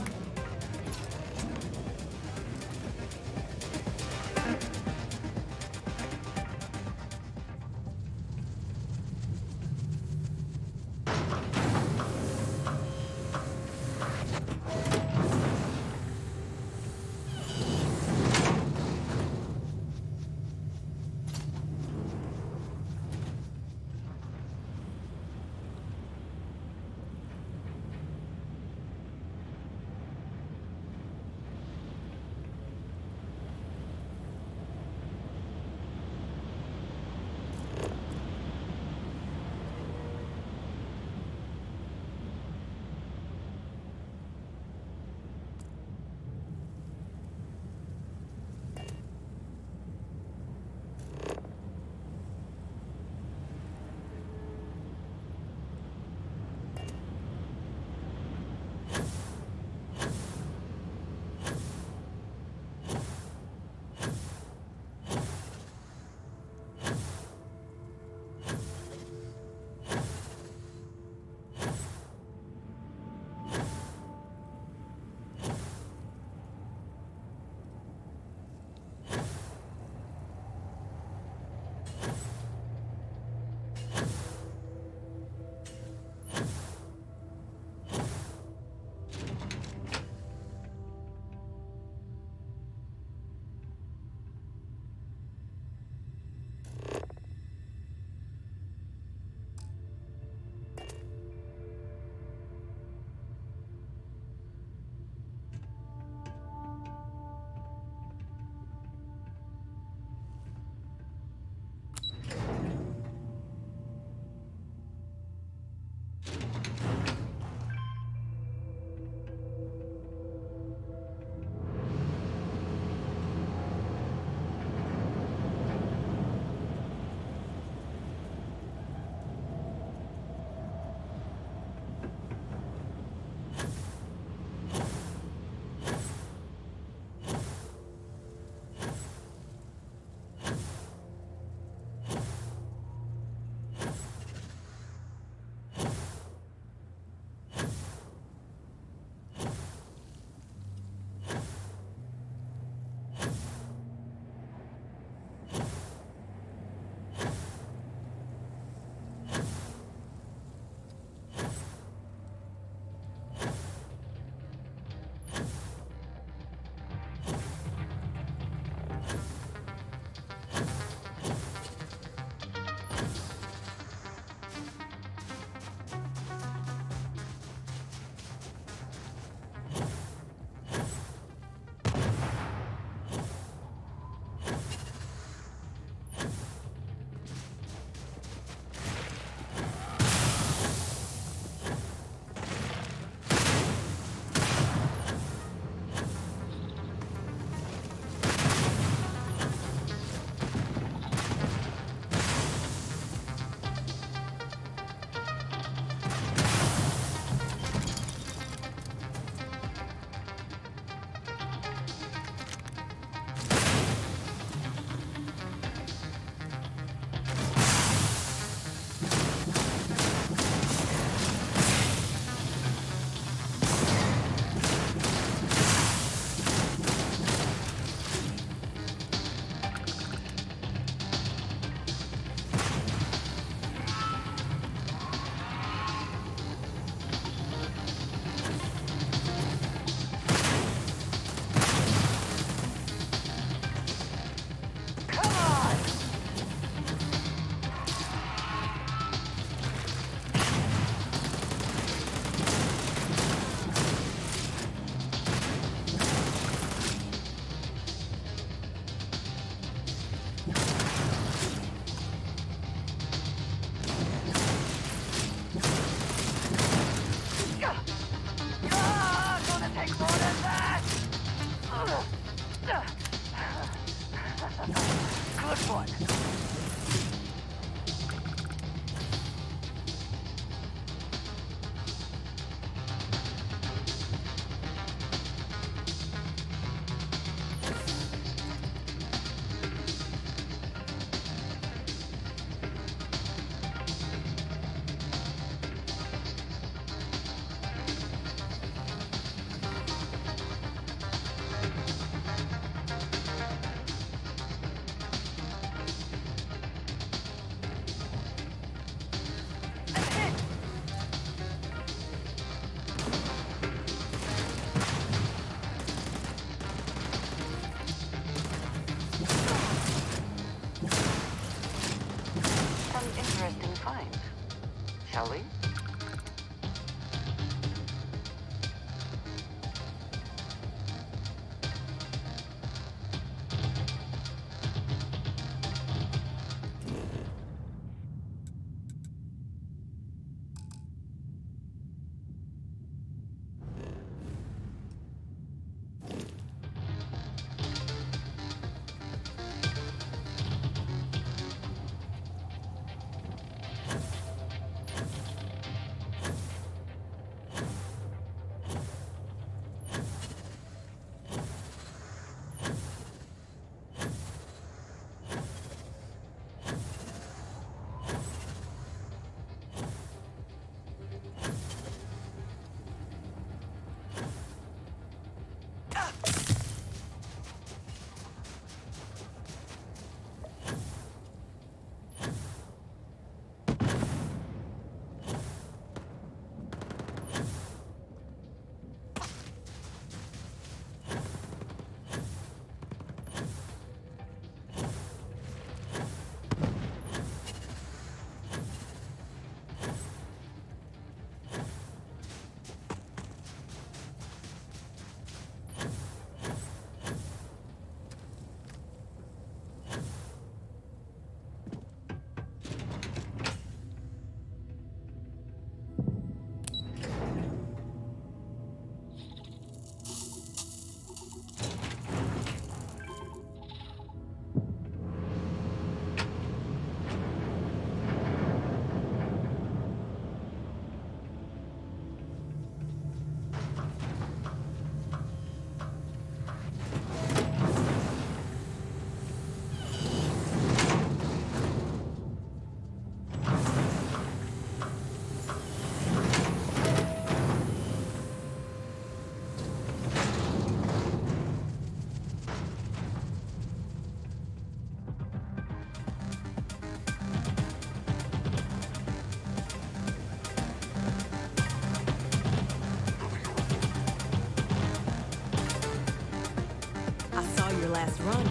last run.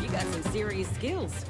You got some serious skills.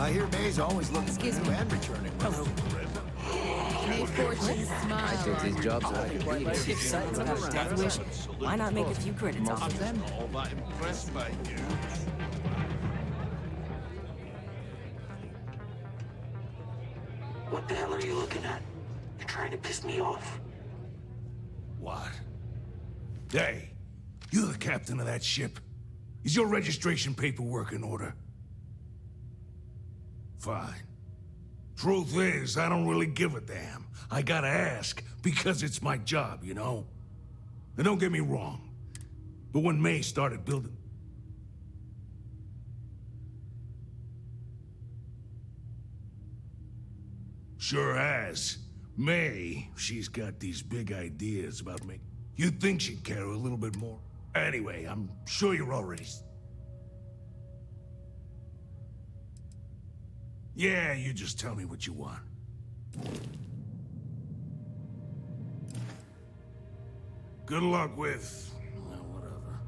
I hear May's always looking Excuse for me. and returning. Hello. May fortune smile. I took these jobs so I could Quite be like here. excited about Death Wish. Why not make a few credits off of them? All that impressed by you. What the hell are you looking at? You're trying to piss me off. What? Hey, you're the captain of that ship. Is your registration paperwork in order? Fine. Truth is, I don't really give a damn. I gotta ask, because it's my job, you know? And don't get me wrong, but when May started building... Sure has. May, she's got these big ideas about me. You'd think she'd care a little bit more. Anyway, I'm sure you're already... Yeah, you just tell me what you want. Good luck with... well, whatever.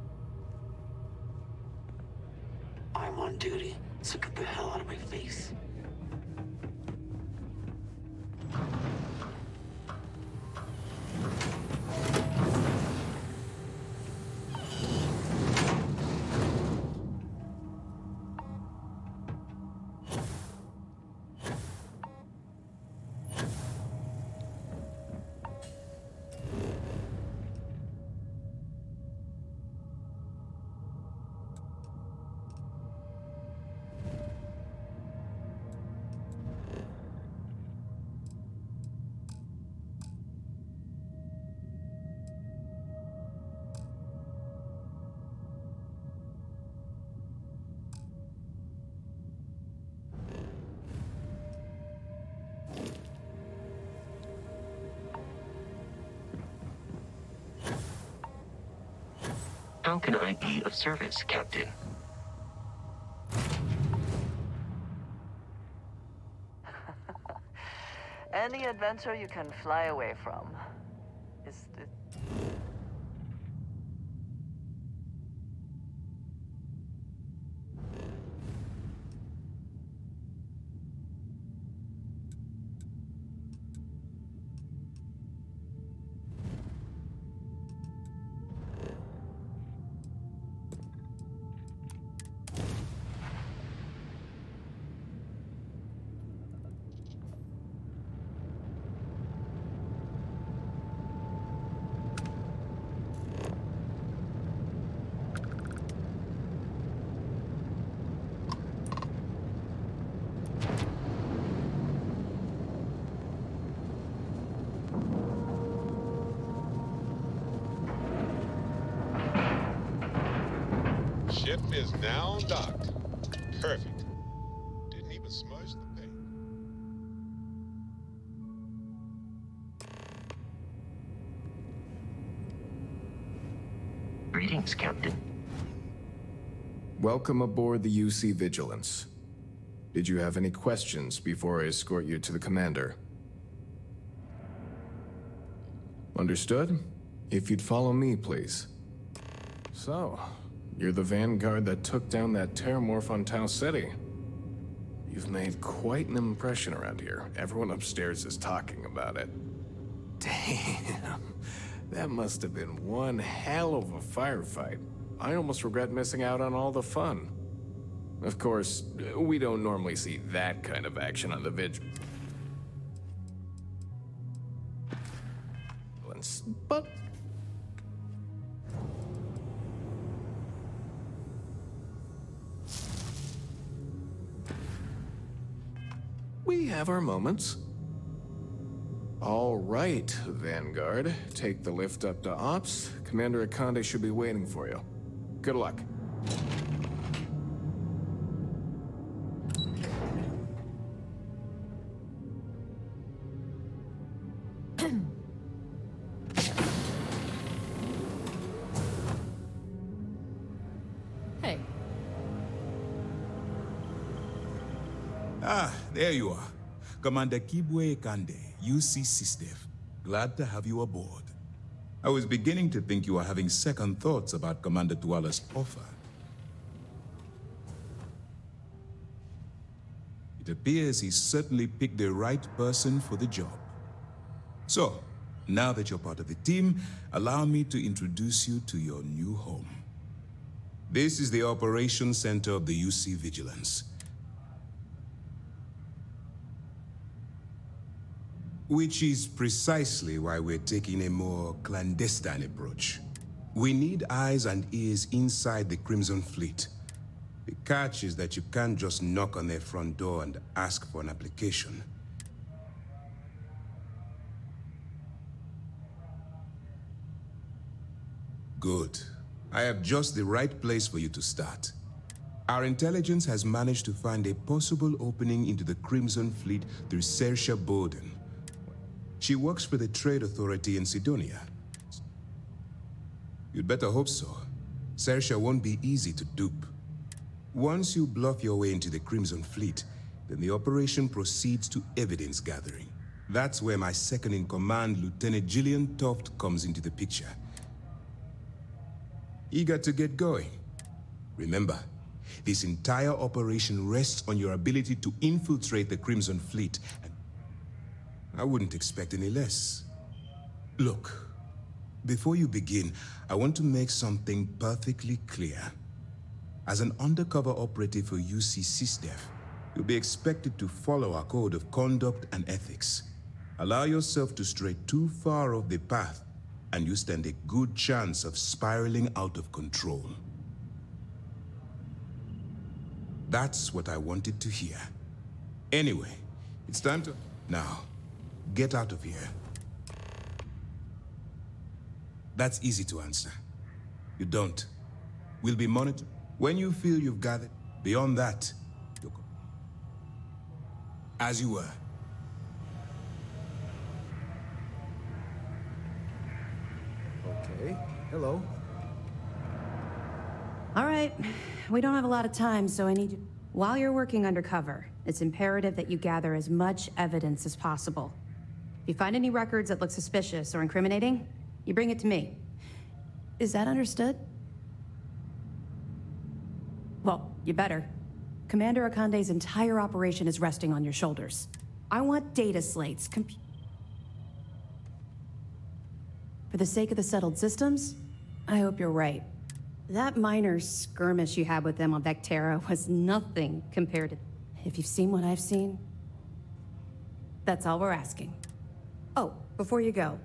I'm on duty, so get the hell out of my face. How can I be of service, Captain? Any adventure you can fly away from is is now docked. Perfect. Didn't even smudge the paint. Greetings, Captain. Welcome aboard the UC Vigilance. Did you have any questions before I escort you to the commander? Understood? If you'd follow me, please. So, you're the vanguard that took down that terramorph on Tau City. You've made quite an impression around here. Everyone upstairs is talking about it. Damn. That must have been one hell of a firefight. I almost regret missing out on all the fun. Of course, we don't normally see that kind of action on the Vigilance, but... we have our moments. All right, Vanguard. Take the lift up to Ops. Commander Akande should be waiting for you. Good luck. Hey. Ah, there you are. Commander Kibwe Kande, UC SysDef. Glad to have you aboard. I was beginning to think you were having second thoughts about Commander Tuala's offer. It appears he's certainly picked the right person for the job. So, now that you're part of the team, allow me to introduce you to your new home. This is the Operations Center of the UC Vigilance. Which is precisely why we're taking a more clandestine approach. We need eyes and ears inside the Crimson Fleet. The catch is that you can't just knock on their front door and ask for an application. Good. I have just the right place for you to start. Our intelligence has managed to find a possible opening into the Crimson Fleet through Saoirse Bowden. She works for the Trade Authority in Sidonia. You'd better hope so. Saoirse won't be easy to dupe. Once you bluff your way into the Crimson Fleet, then the operation proceeds to evidence gathering. That's where my second-in-command, Lieutenant Gillian Toft, comes into the picture. Eager to get going? Remember, this entire operation rests on your ability to infiltrate the Crimson Fleet, and I wouldn't expect any less. Look, before you begin, I want to make something perfectly clear. As an undercover operative for UC SysDef, you'll be expected to follow our code of conduct and ethics. Allow yourself to stray too far off the path, and you stand a good chance of spiraling out of control. That's what I wanted to hear. Anyway, it's time to... Now, get out of here. That's easy to answer. You don't. We'll be monitored. When you feel you've gathered, beyond that, you'll go. As you were. Okay, hello. All right, we don't have a lot of time, so I need you... While you're working undercover, it's imperative that you gather as much evidence as possible. If you find any records that look suspicious or incriminating, you bring it to me. Is that understood? Well, you better. Commander Akande's entire operation is resting on your shoulders. I want data slates, For the sake of the settled systems, I hope you're right. That minor skirmish you had with them on Vectera was nothing compared to... If you've seen what I've seen, that's all we're asking. Oh, before you go,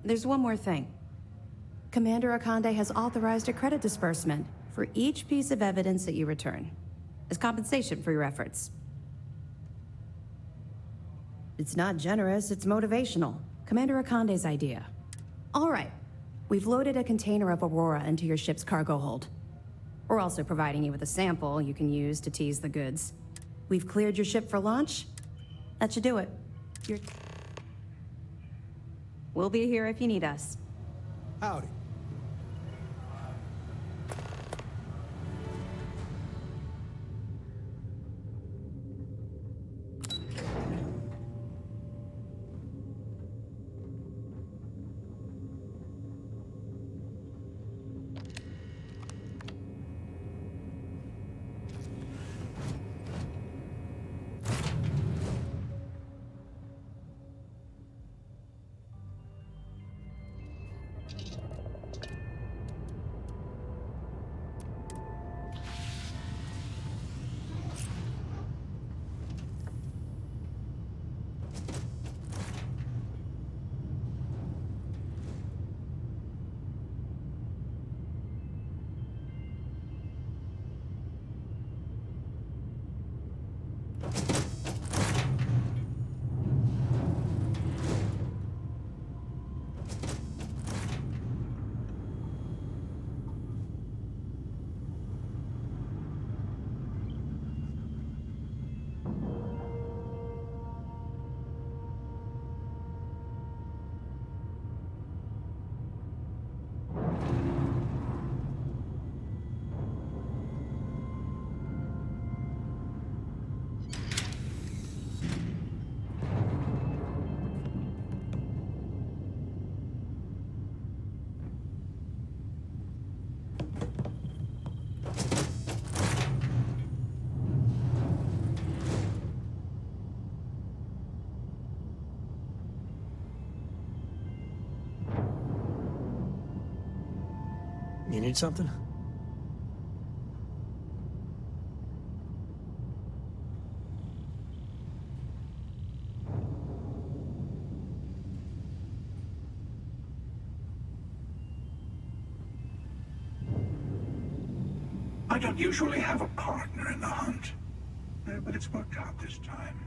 there's one more thing. Commander Akande has authorized a credit disbursement for each piece of evidence that you return, as compensation for your efforts. It's not generous, it's motivational. Commander Akande's idea. All right, we've loaded a container of Aurora into your ship's cargo hold. We're also providing you with a sample you can use to tease the goods. We've cleared your ship for launch. That should do it. We'll be here if you need us. Howdy. You need something? I don't usually have a partner in the hunt, but it's worked out this time.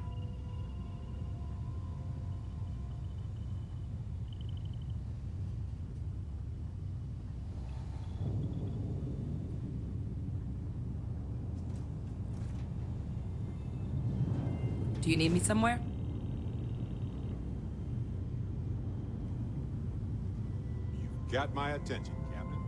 Do you need me somewhere? You've got my attention, Captain.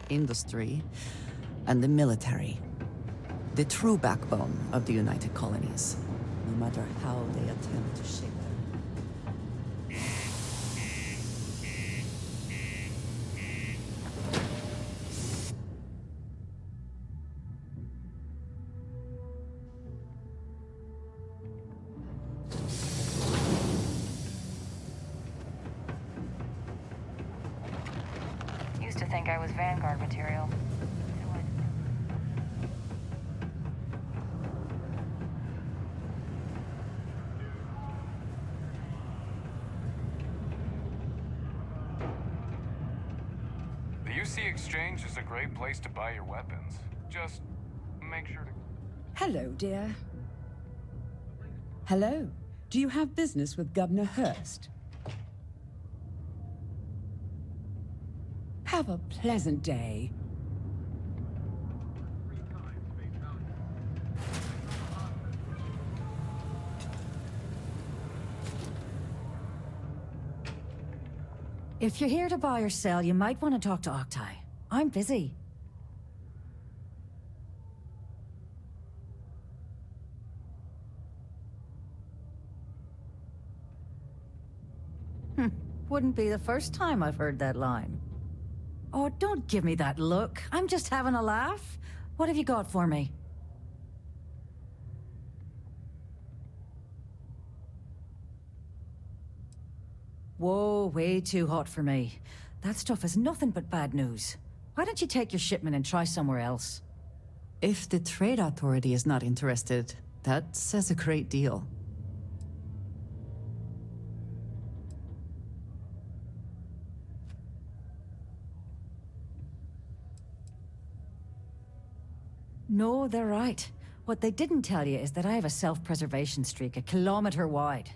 Industry and the military. The true backbone of the United Colonies, no matter how they attempt to shape it. Used to think I was Vanguard material. The UC Exchange is a great place to buy your weapons. Just make sure to... Hello, dear. Hello. Do you have business with Governor Hurst? Have a pleasant day. If you're here to buy or sell, you might want to talk to Octai. I'm busy. Wouldn't be the first time I've heard that line. Oh, don't give me that look. I'm just having a laugh. What have you got for me? Whoa, way too hot for me. That stuff is nothing but bad news. Why don't you take your shipment and try somewhere else? If the Trade Authority is not interested, that says a great deal. No, they're right. What they didn't tell you is that I have a self-preservation streak 1 kilometer wide.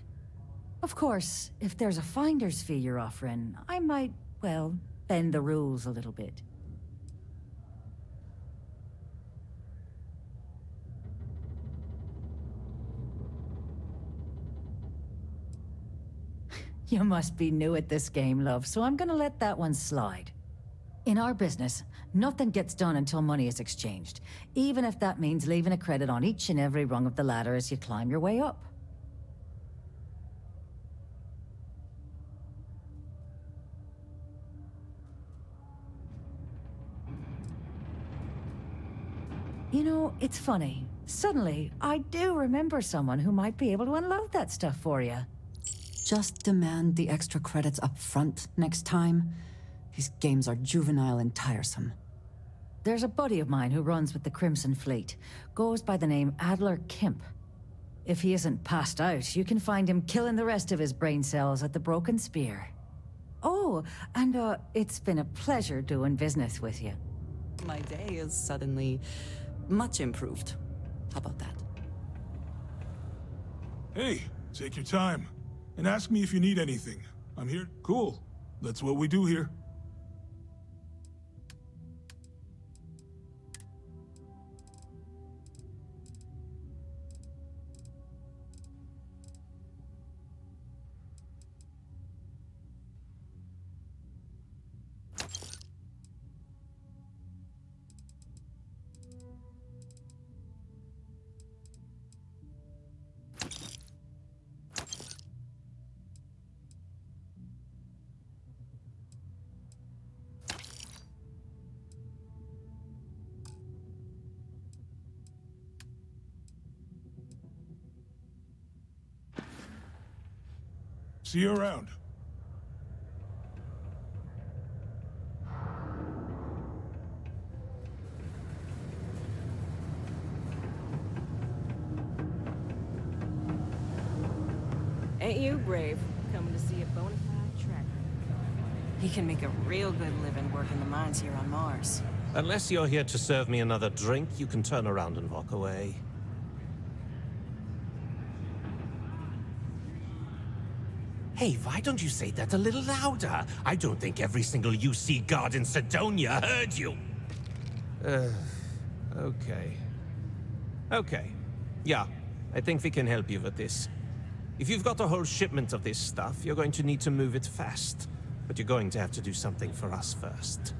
Of course, if there's a finder's fee you're offering, I might, well, bend the rules a little bit. You must be new at this game, love, so I'm gonna let that one slide. In our business, nothing gets done until money is exchanged, even if that means leaving a credit on each and every rung of the ladder as you climb your way up. You know, it's funny. Suddenly, I do remember someone who might be able to unload that stuff for you. Just demand the extra credits up front next time. These games are juvenile and tiresome. There's a buddy of mine who runs with the Crimson Fleet. Goes by the name Adler Kemp. If he isn't passed out, you can find him killing the rest of his brain cells at the Broken Spear. Oh, and it's been a pleasure doing business with you. My day is suddenly much improved. How about that? Hey, take your time. And ask me if you need anything. I'm here. Cool. That's what we do here. See you around. Ain't you brave, coming to see a bona fide tracker? He can make a real good living working the mines here on Mars. Unless you're here to serve me another drink, you can turn around and walk away. Hey, why don't you say that a little louder? I don't think every single UC guard in Sidonia heard you. Okay. Okay. Yeah, I think we can help you with this. If you've got a whole shipment of this stuff, you're going to need to move it fast. But you're going to have to do something for us first.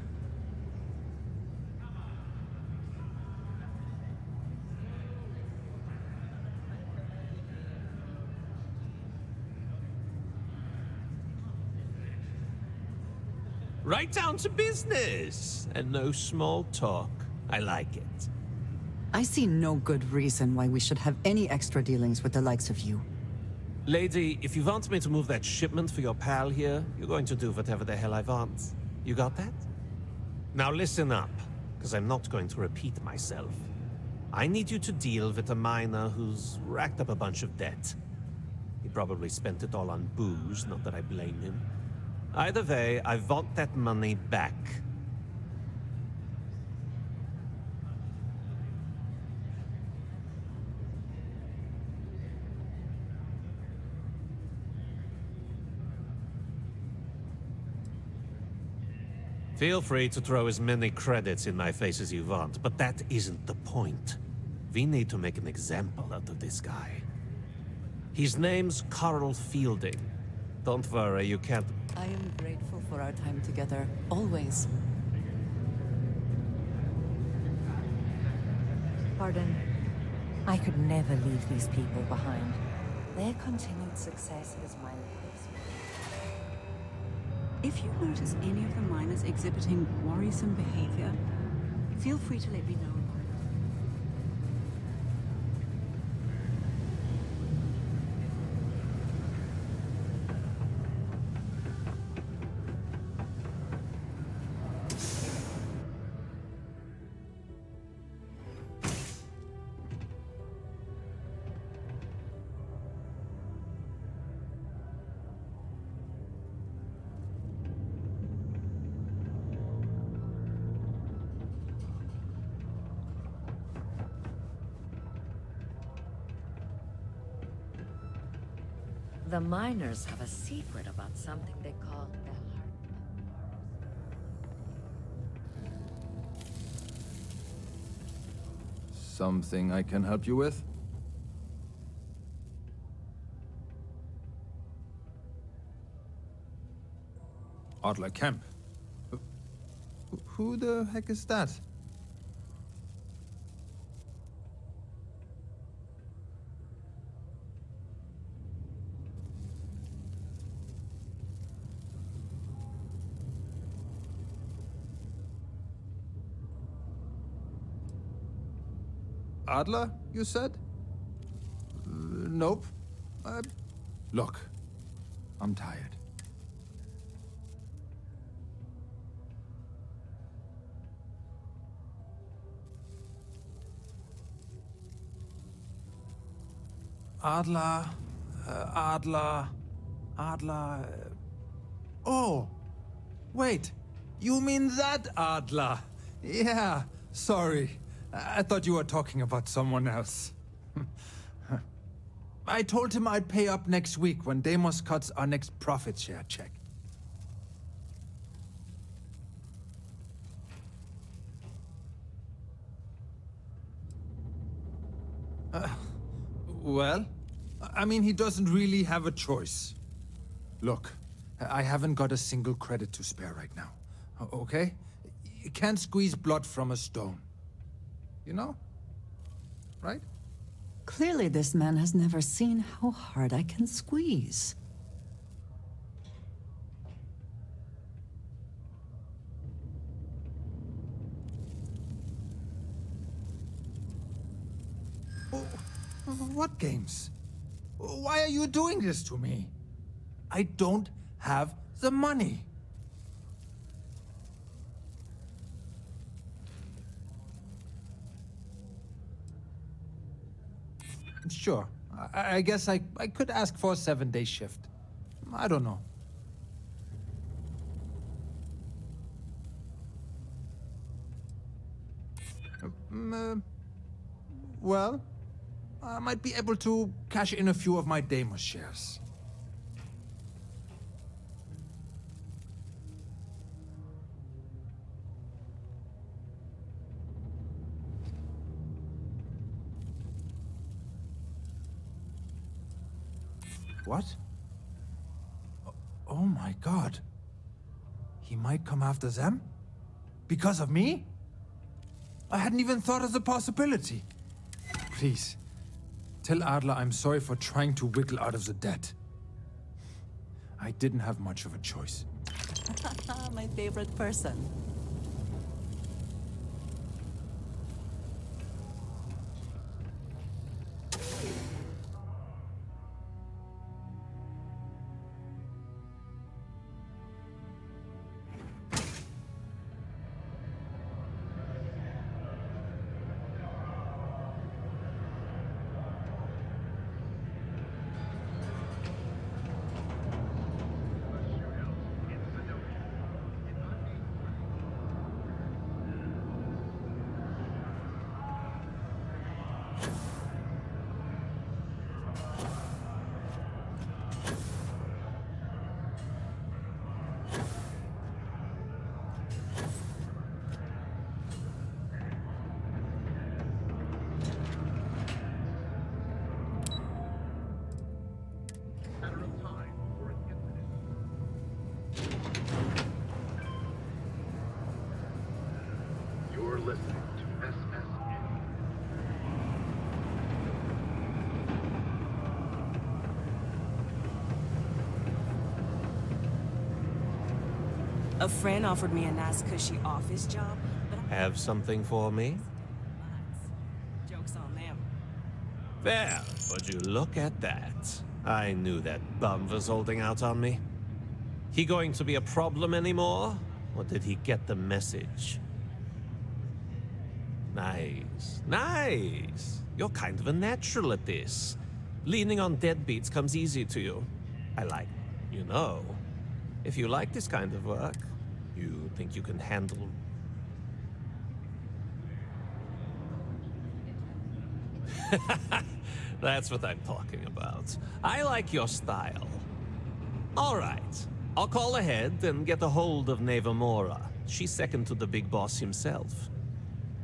Right down to business, and no small talk. I like it. I see no good reason why we should have any extra dealings with the likes of you. Lady, if you want me to move that shipment for your pal here, you're going to do whatever the hell I want. You got that? Now listen up, because I'm not going to repeat myself. I need you to deal with a miner who's racked up a bunch of debt. He probably spent it all on booze, not that I blame him. Either way, I want that money back. Feel free to throw as many credits in my face as you want, but that isn't the point. We need to make an example out of this guy. His name's Carl Fielding. Don't worry, you can't... I am grateful for our time together, always. Pardon. I could never leave these people behind. Their continued success is my replacement. If you notice any of the miners exhibiting worrisome behavior, feel free to let me know. The miners have a secret about something they call the heart. Something I can help you with? Adler Kemp. Who the heck is that? Adler, you said? Nope. Look, I'm tired. Adler, Adler. Oh, wait. You mean that Adler? Yeah, sorry. I thought you were talking about someone else. I told him I'd pay up next week when Deimos cuts our next profit share check. Well, I mean, he doesn't really have a choice. Look, I haven't got a single credit to spare right now, okay? You can't squeeze blood from a stone. You know? Right? Clearly this man has never seen how hard I can squeeze. What games? Why are you doing this to me? I don't have the money. Sure. I guess I could ask for a 7-day shift. I don't know. Well, I might be able to cash in a few of my Deimos shares. What? Oh my God. He might come after them? Because of me? I hadn't even thought of the possibility. Please, tell Adler I'm sorry for trying to wiggle out of the debt. I didn't have much of a choice. My favorite person. A friend offered me a nice cushy office job, but Have something for me? joke's on them. Well, would you look at that? I knew that bum was holding out on me. He going to be a problem anymore? Or did he get the message? Nice. Nice. You're kind of a natural at this. Leaning on deadbeats comes easy to you. I like, you know. If you like this kind of work, you think you can handle... That's what I'm talking about. I like your style. All right. I'll call ahead and get a hold of Neva Mora. She's second to the big boss himself.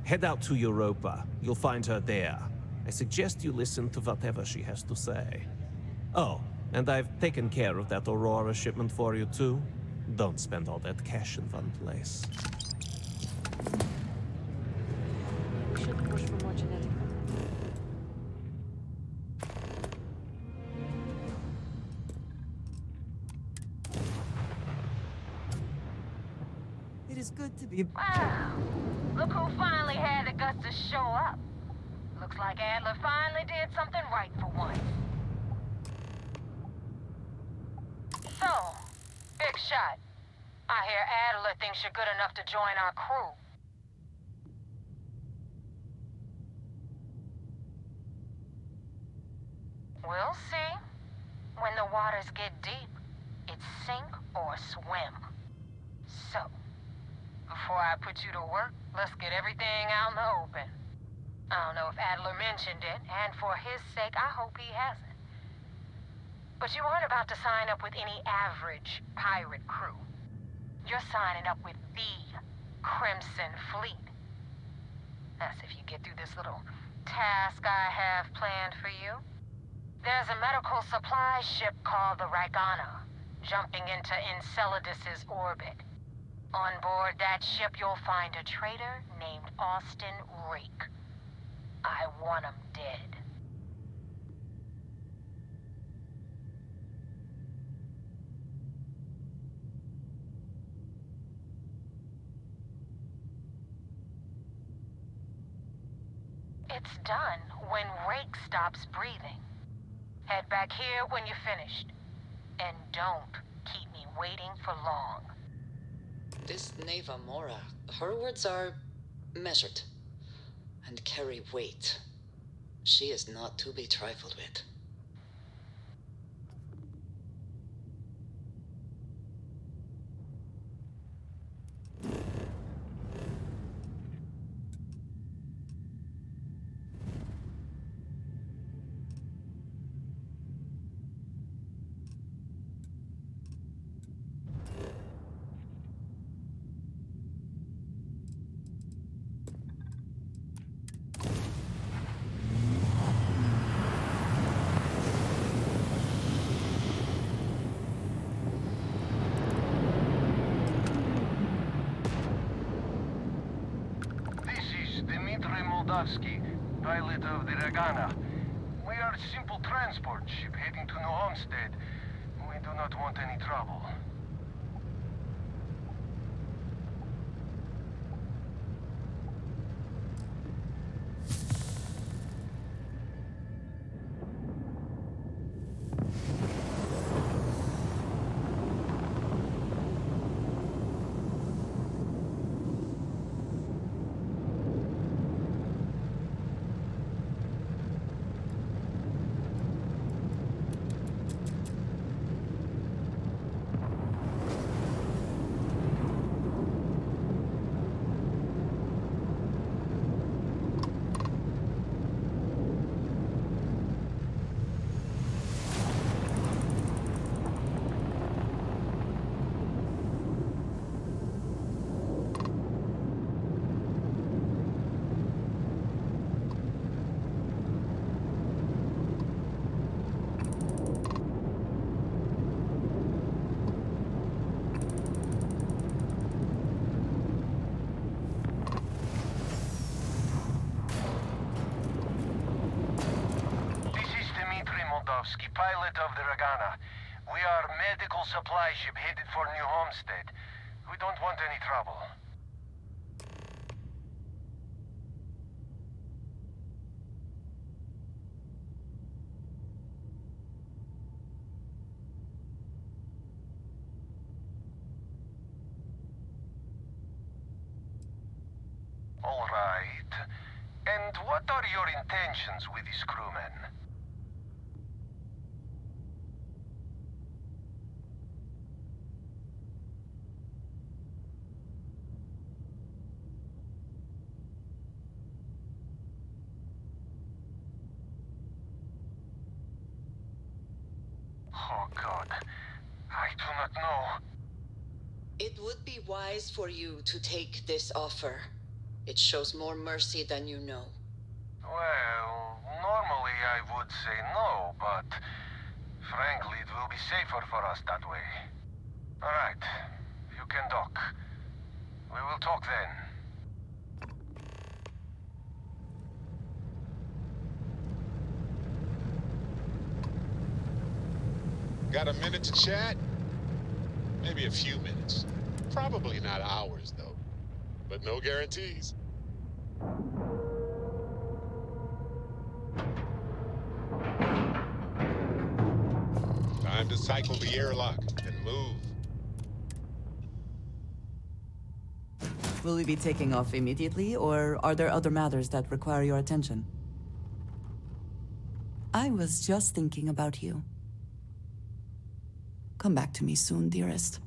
Head out to Europa. You'll find her there. I suggest you listen to whatever she has to say. Oh, and I've taken care of that Aurora shipment for you too. Don't spend all that cash in one place. We shouldn't push for more genetic. It is good to be... Wow! Look who finally had the guts to show up. Looks like Adler finally did something right for once. So, big shot. I hear Adler thinks you're good enough to join our crew. We'll see. When the waters get deep, it's sink or swim. So, before I put you to work, let's get everything out in the open. I don't know if Adler mentioned it, and for his sake, I hope he hasn't. But you aren't about to sign up with any average pirate crew. You're signing up with the Crimson Fleet. That's if you get through this little task I have planned for you. There's a medical supply ship called the Ragana, jumping into Enceladus's orbit. On board that ship, you'll find a traitor named Austin Rake. I want him dead. It's done when Rake stops breathing. Head back here when you're finished. And don't keep me waiting for long. This Neva Mora, her words are measured and carry weight. She is not to be trifled with. Pilot of the Ragana. We are a simple transport ship heading to New Homestead. We do not want any trouble. Pilot of the Ragana. We are a medical supply ship headed for New Homestead. We don't want any trouble. All right. And what are your intentions with these crewmen? Oh, God. I do not know. It would be wise for you to take this offer. It shows more mercy than you know. Well, normally I would say no, but frankly, it will be safer for us that way. All right, you can dock. We will talk then. Got a minute to chat? Maybe a few minutes. Probably not hours, though. But no guarantees. Time to cycle the airlock and move. Will we be taking off immediately, or are there other matters that require your attention? I was just thinking about you. Come back to me soon, dearest.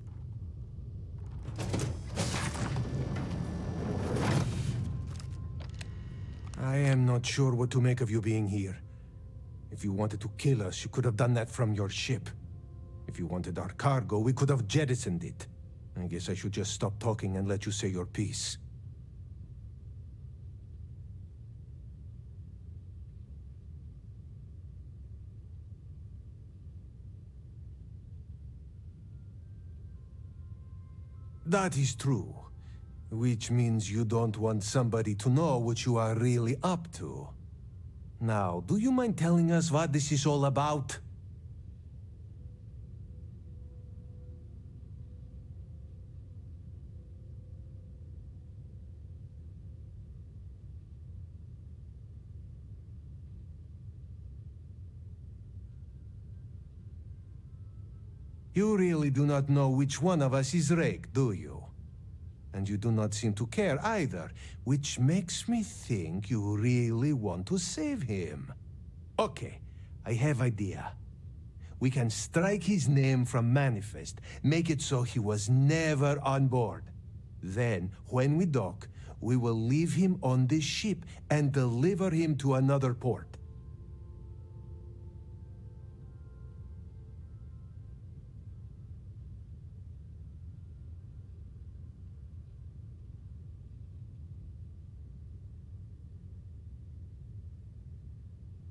I am not sure what to make of you being here. If you wanted to kill us, you could have done that from your ship. If you wanted our cargo, we could have jettisoned it. I guess I should just stop talking and let you say your piece. That is true. Which means you don't want somebody to know what you are really up to. Now, do you mind telling us what this is all about? You really do not know which one of us is Rake, do you? And you do not seem to care either, which makes me think you really want to save him. Okay, I have idea. We can strike his name from Manifest, make it so he was never on board. Then, when we dock, we will leave him on this ship and deliver him to another port.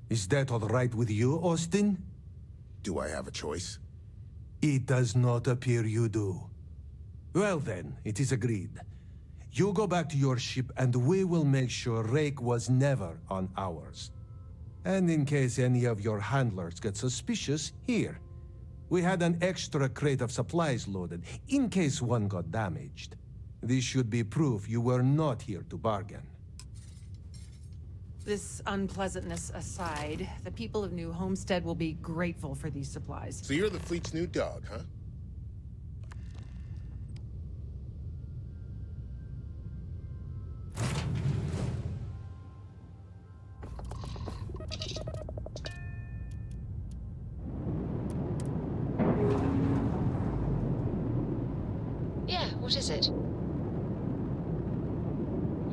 Is that all right with you, Austin? Do I have a choice? It does not appear you do. Well then, it is agreed. You go back to your ship and we will make sure Rake was never on ours. And in case any of your handlers get suspicious, here. We had an extra crate of supplies loaded, in case one got damaged. This should be proof you were not here to bargain. This unpleasantness aside, the people of New Homestead will be grateful for these supplies. So you're the fleet's new dog, huh? Yeah, what is it?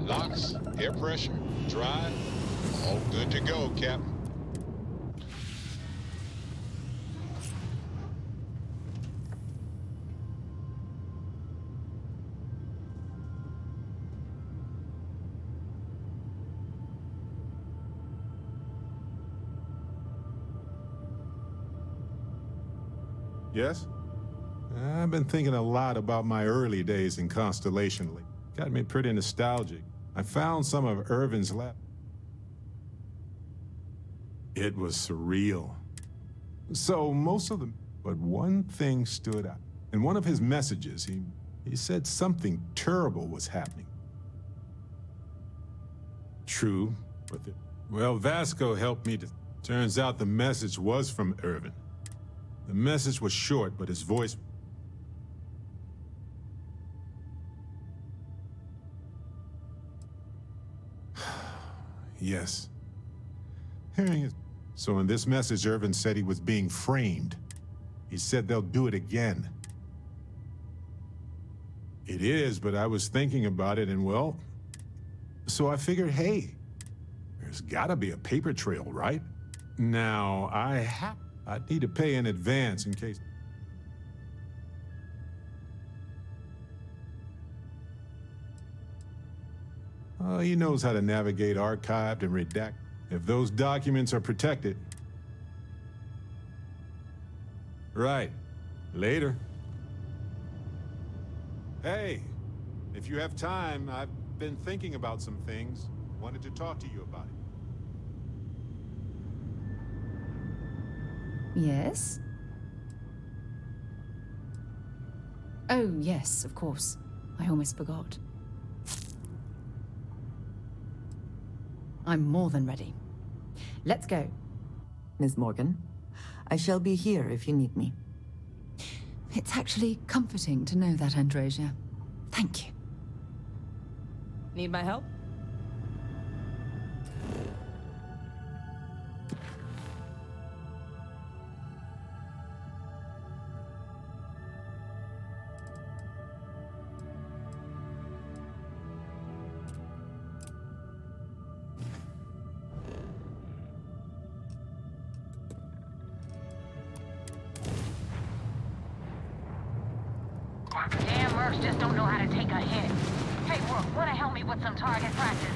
Locks, air pressure, drive, all good to go, Captain. Yes? I've been thinking a lot about my early days in Constellation lately. Got me pretty nostalgic. I found some of Irvin's lab. It was surreal. So most of them, but one thing stood out. In one of his messages, He said something terrible was happening. True, but well, Vasco helped me to... Turns out the message was from Irvin. The message was short, but his voice... Yes. Hearing it. So in this message, Irvin said he was being framed. He said they'll do it again. It is, but I was thinking about it and, well... So I figured, hey, there's gotta be a paper trail, right? Now, I need to pay in advance in case... He knows how to navigate archived and redact. If those documents are protected... Right. Later. Hey, if you have time, I've been thinking about some things. Wanted to talk to you about it. Yes? Oh, yes, of course. I almost forgot. I'm more than ready. Let's go. Ms. Morgan, I shall be here if you need me. It's actually comforting to know that, Androsia. Thank you. Need my help? Damn mercs just don't know how to take a hit. Hey, Rook, wanna help me with some target practice?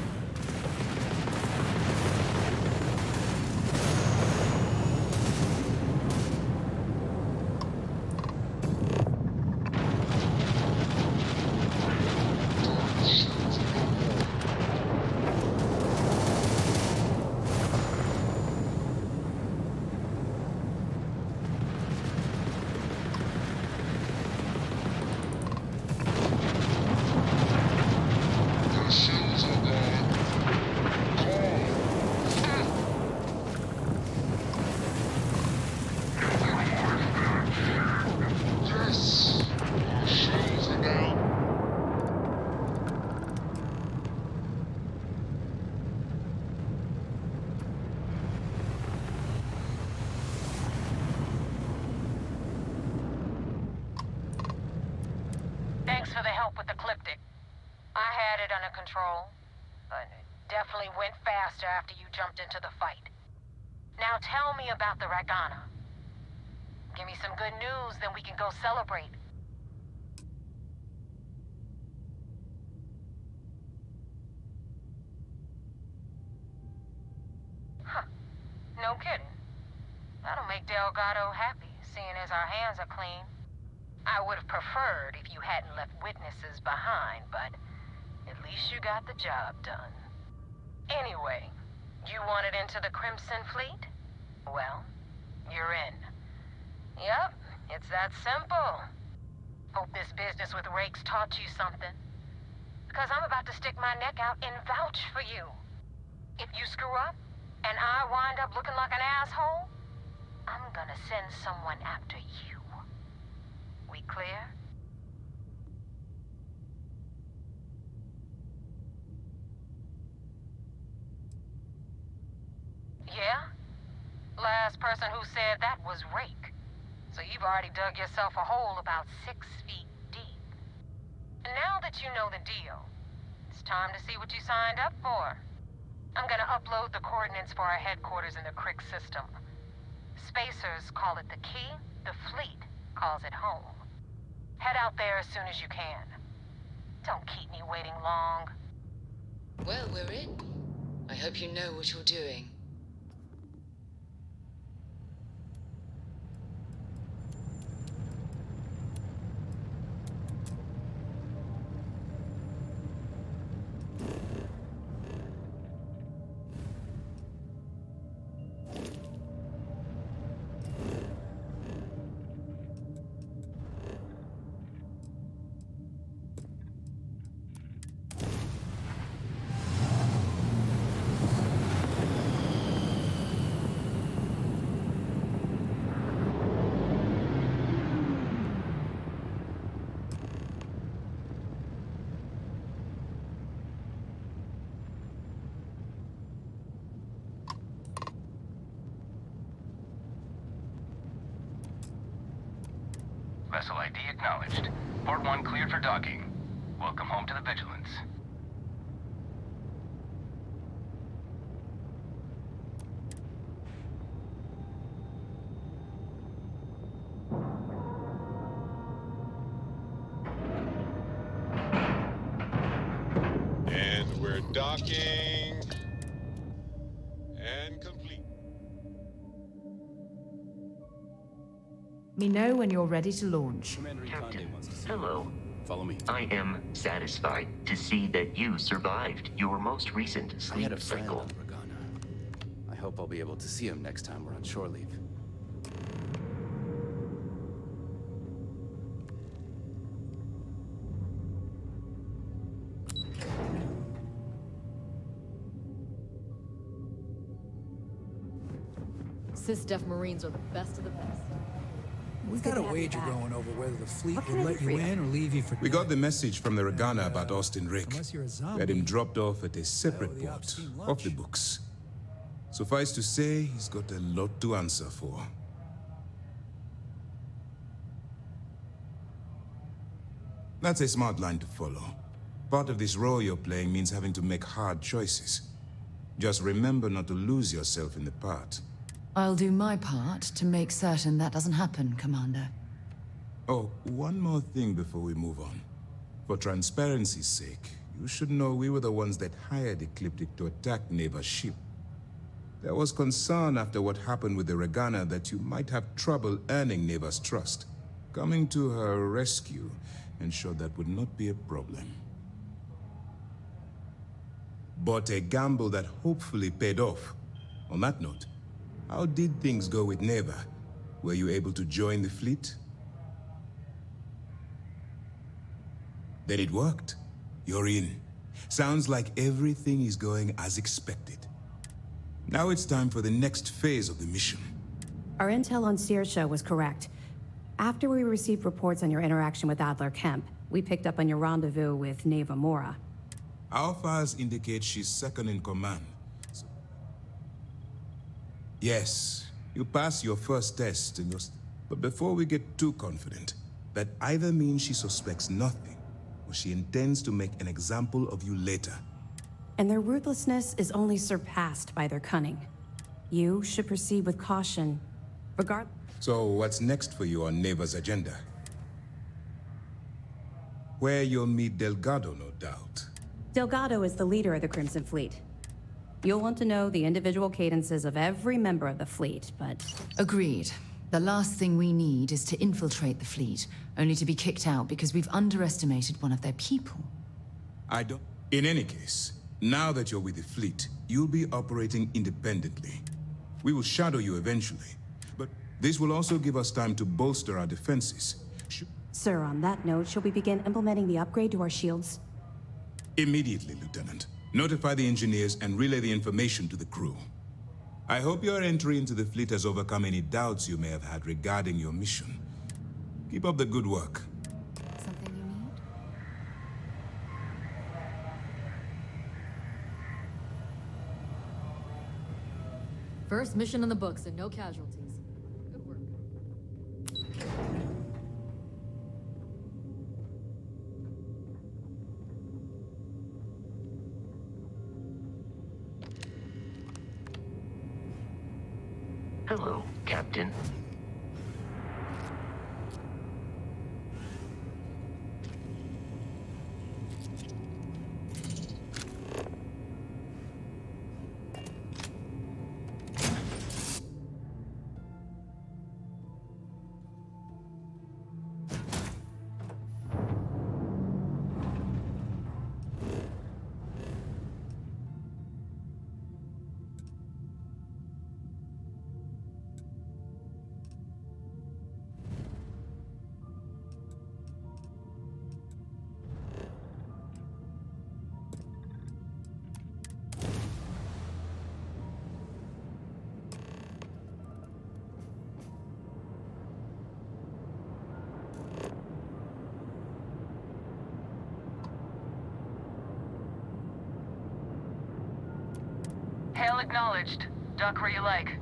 Thanks for the help with the Cliptic. I had it under control, but it definitely went faster after you jumped into the fight. Now tell me about the Ragana. Give me some good news, then we can go celebrate. Huh. No kidding. That'll make Delgado happy, seeing as our hands are clean. I would have preferred if you hadn't left witnesses behind, but at least you got the job done. Anyway, you wanted into the Crimson Fleet? Well, you're in. Yep, it's that simple. Hope this business with Rakes taught you something. Because I'm about to stick my neck out and vouch for you. If you screw up, and I wind up looking like an asshole, I'm gonna send someone after you. We clear? Yeah? Last person who said that was Rake. So you've already dug yourself a hole about 6 feet deep. And now that you know the deal, it's time to see what you signed up for. I'm gonna upload the coordinates for our headquarters in the Crick system. Spacers call it the key, the fleet calls it home. Head out there as soon as you can. Don't keep me waiting long. Well, we're in. I hope you know what you're doing. Vessel ID acknowledged. Port 1 cleared for docking. Welcome home to the Vigilance. And we're docking. And complete. Me know when you're ready to launch. Captain, hello. Follow me. I am satisfied to see that you survived your most recent I had a sleep friend cycle. on Regana. I hope I'll be able to see him next time we're on shore leave. Sys-Def Marines are the best of the best. We've got a wager going over whether the fleet can would I let do you for you? in or leave you for We got the message from the Regana about Austin Rick. unless you're a We zombie. had him dropped off at a separate the port, obscene off the books. Suffice to say, he's got a lot to answer for. That's a smart line to follow. Part of this role you're playing means having to make hard choices. Just remember not to lose yourself in the part. I'll do my part to make certain that doesn't happen, Commander. Oh, one more thing before we move on. For transparency's sake, you should know we were the ones that hired Ecliptic to attack Neva's ship. There was concern after what happened with the Regana that you might have trouble earning Neva's trust. Coming to her rescue ensured that would not be a problem. But a gamble that hopefully paid off. On that note, how did things go with Neva? Were you able to join the fleet? Then it worked. You're in. Sounds like everything is going as expected. Now it's time for the next phase of the mission. Our intel on Saoirse was correct. After we received reports on your interaction with Adler Kemp, we picked up on your rendezvous with Neva Mora. Our files indicate she's second in command. Yes, you passed your first test, and but before we get too confident, that either means she suspects nothing, or she intends to make an example of you later. And their ruthlessness is only surpassed by their cunning. You should proceed with caution, regard. So what's next for you on Neva's agenda? Where you'll meet Delgado, no doubt. Delgado is the leader of the Crimson Fleet. You'll want to know the individual cadences of every member of the fleet, but... Agreed. The last thing we need is to infiltrate the fleet, only to be kicked out because we've underestimated one of their people. I don't... In any case, now that you're with the fleet, you'll be operating independently. We will shadow you eventually, but this will also give us time to bolster our defenses. Sir, on that note, shall we begin implementing the upgrade to our shields? Immediately, Lieutenant. Notify the engineers and relay the information to the crew. I hope your entry into the fleet has overcome any doubts you may have had regarding your mission. Keep up the good work. Something you need? First mission in the books and no casualties. Good work. Hello, Captain. Hail acknowledged. Duck where you like.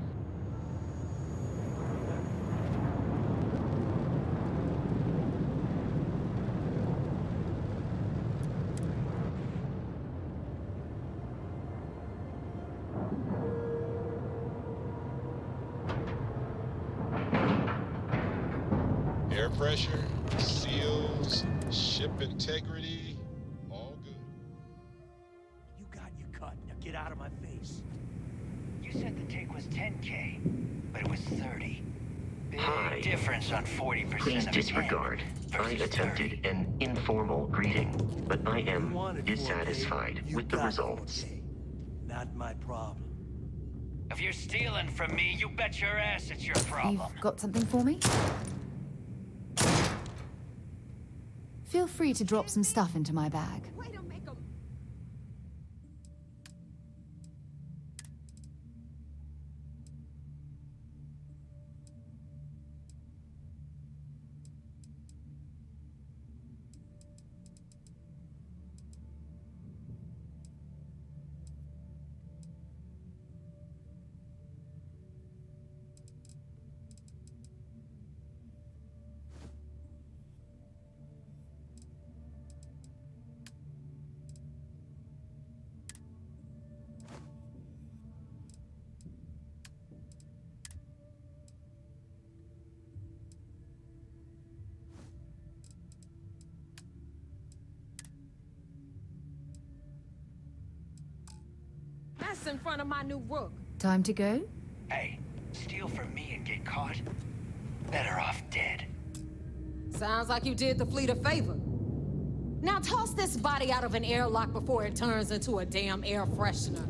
Air pressure, seals, ship integrity, all good. You got your cut. Now get out of my face. You said the take was 10K, but it was 30. Big Hi. difference on 40% Please of disregard. 10 I versus attempted 30. an informal greeting, but I am dissatisfied with the results. Not my problem. If you're stealing from me, you bet your ass it's your problem. You've got something for me? Feel free to drop some stuff into my bag. That's in front of my new rook. Time to go? Hey, steal from me and get caught? Better off dead. Sounds like you did the fleet a favor. Now toss this body out of an airlock before it turns into a damn air freshener.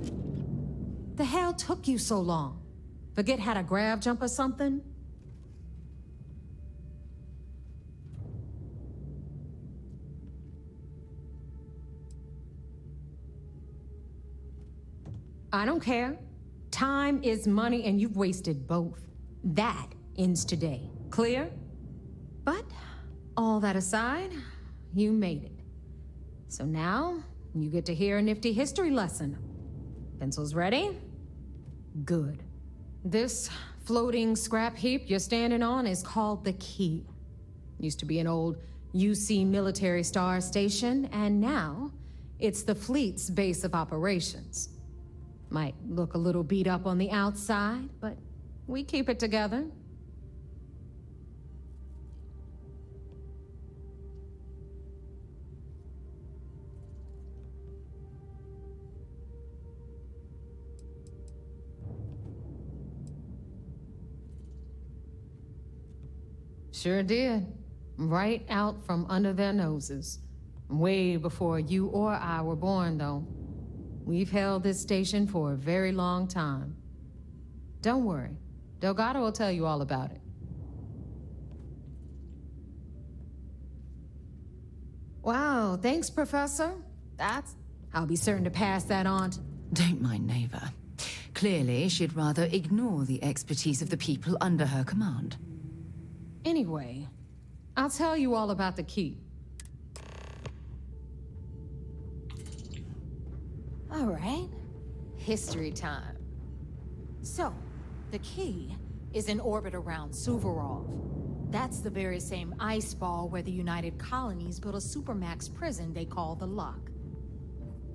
The hell took you so long? Forget how to grav jump or something? I don't care. Time is money and you've wasted both. That ends today. Clear? But all that aside, you made it. So now you get to hear a nifty history lesson. Pencils ready? Good. This floating scrap heap you're standing on is called the Key. Used to be an old UC military star station, and now it's the fleet's base of operations. Might look a little beat up on the outside, but we keep it together. Sure did. Right out from under their noses. Way before you or I were born, though. We've held this station for a very long time. Don't worry. Delgado will tell you all about it. Wow, thanks, Professor. I'll be certain to pass that on to... Don't mind Neva. Clearly, she'd rather ignore the expertise of the people under her command. Anyway, I'll tell you all about the Key. All right, history time. So, the Key is in orbit around Suvorov. That's the very same ice ball where the United Colonies built a supermax prison they call the Lock.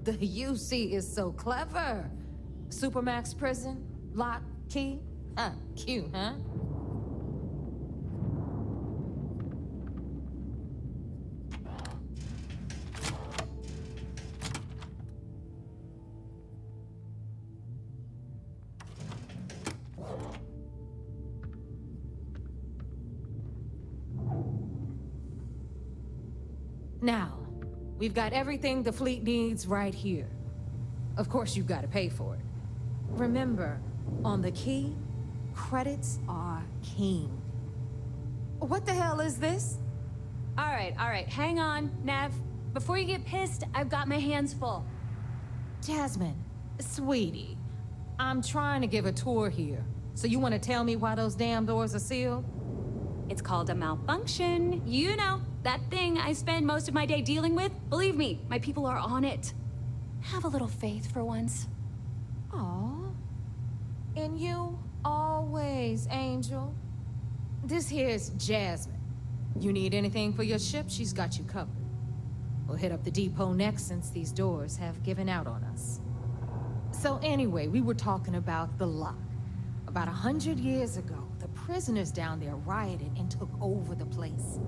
The UC is so clever. Supermax prison, Lock, Key. Cute, huh? Now, we've got everything the fleet needs right here. Of course, you've got to pay for it. Remember, on the Key, credits are king. What the hell is this? All right, hang on, Nev. Before you get pissed, I've got my hands full. Jasmine, sweetie, I'm trying to give a tour here. So you want to tell me why those damn doors are sealed? It's called a malfunction. You know, that thing I spend most of my day dealing with. Believe me, my people are on it. Have a little faith for once. Aw. In you, always, Angel. This here's Jasmine. You need anything for your ship, she's got you covered. We'll hit up the depot next since these doors have given out on us. So anyway, we were talking about the Lock. About 100 years ago, the prisoners down there rioted and took over the place.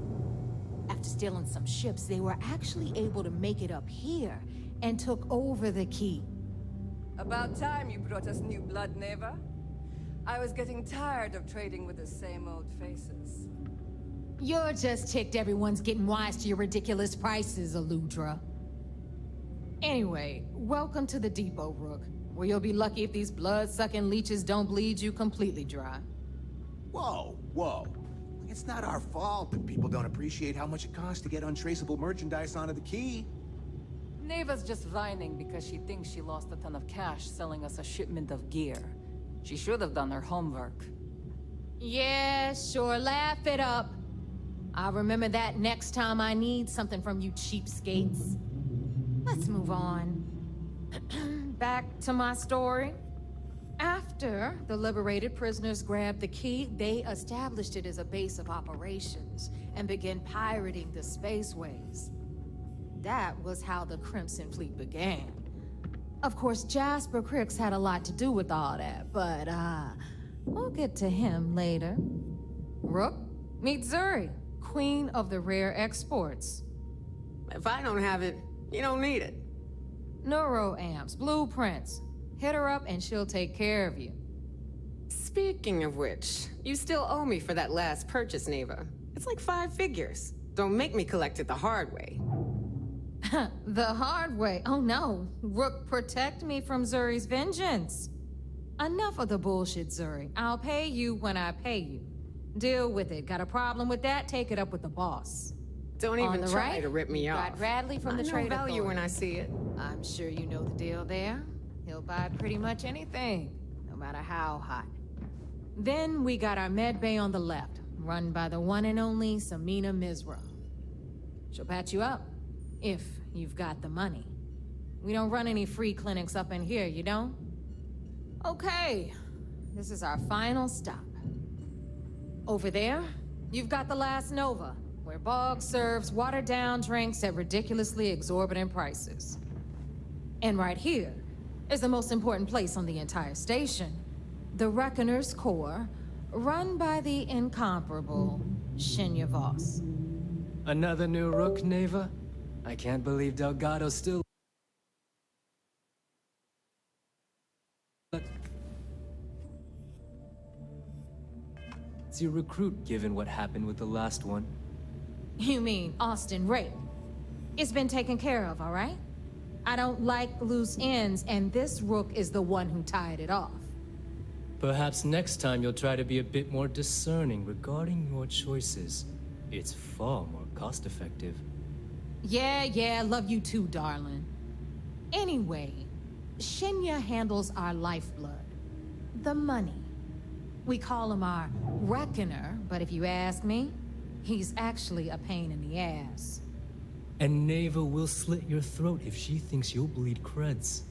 After stealing some ships, they were actually able to make it up here and took over the key. About time you brought us new blood, Neva. I was getting tired of trading with the same old faces. You're just ticked everyone's getting wise to your ridiculous prices, Aludra. Anyway, welcome to the depot, Rook, where you'll be lucky if these blood-sucking leeches don't bleed you completely dry. Whoa, whoa. It's not our fault that people don't appreciate how much it costs to get untraceable merchandise onto the key. Neva's just whining because she thinks she lost a ton of cash selling us a shipment of gear. She should have done her homework. Yeah, sure, laugh it up. I'll remember that next time I need something from you cheapskates. Let's move on. Back to my story. After the liberated prisoners grabbed the key, they established it as a base of operations and began pirating the spaceways. That was how the Crimson Fleet began. Of course, Jasper Cricks had a lot to do with all that, but we'll get to him later. Rook, meet Zuri, Queen of the Rare Exports. If I don't have it, you don't need it. Neuroamps, blueprints. Hit her up and she'll take care of you. Speaking of which, you still owe me for that last purchase, Neva. It's like 5 figures. Don't make me collect it the hard way. The hard way? Oh no. Rook, protect me from Zuri's vengeance. Enough of the bullshit, Zuri. I'll pay you when I pay you. Deal with it. Got a problem with that? Take it up with the boss. Don't even try to rip me off. Got Bradley from the I know Trade value Authority. when I see it. I'm sure you know the deal there. He'll buy pretty much anything, no matter how hot. Then we got our med bay on the left, run by the one and only Samina Mizra. She'll patch you up, if you've got the money. We don't run any free clinics up in here, you don't? Okay, this is our final stop. Over there, you've got the Last Nova, where Bog serves watered-down drinks at ridiculously exorbitant prices. And right here is the most important place on the entire station, the Reckoner's Core, run by the incomparable Shinya Voss. Another new Rook, Neva? I can't believe Delgado's still... It's your recruit, given what happened with the last one. You mean Austin Rape? It's been taken care of, all right? I don't like loose ends, and this Rook is the one who tied it off. Perhaps next time you'll try to be a bit more discerning regarding your choices. It's far more cost-effective. Yeah, love you too, darling. Anyway, Shinya handles our lifeblood. The money. We call him our Reckoner, but if you ask me, he's actually a pain in the ass. And Neva will slit your throat if she thinks you'll bleed creds.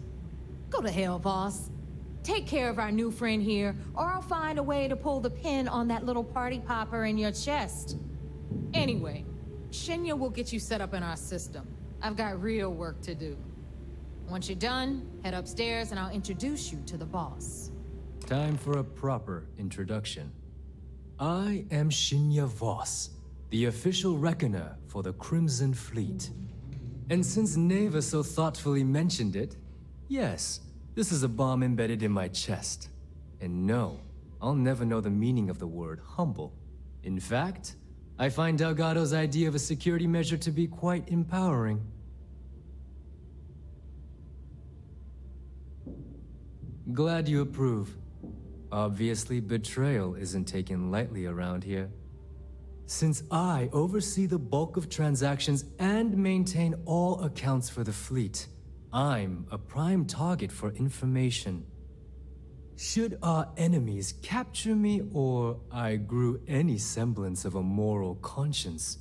Go to hell, boss. Take care of our new friend here, or I'll find a way to pull the pin on that little party popper in your chest. Anyway, Shinya will get you set up in our system. I've got real work to do. Once you're done, head upstairs and I'll introduce you to the boss. Time for a proper introduction. I am Shinya Voss, the official reckoner for the Crimson Fleet. And since Neva so thoughtfully mentioned it, yes, this is a bomb embedded in my chest. And no, I'll never know the meaning of the word humble. In fact, I find Delgado's idea of a security measure to be quite empowering. Glad you approve. Obviously, betrayal isn't taken lightly around here. Since I oversee the bulk of transactions and maintain all accounts for the fleet, I'm a prime target for information. Should our enemies capture me or I grew any semblance of a moral conscience,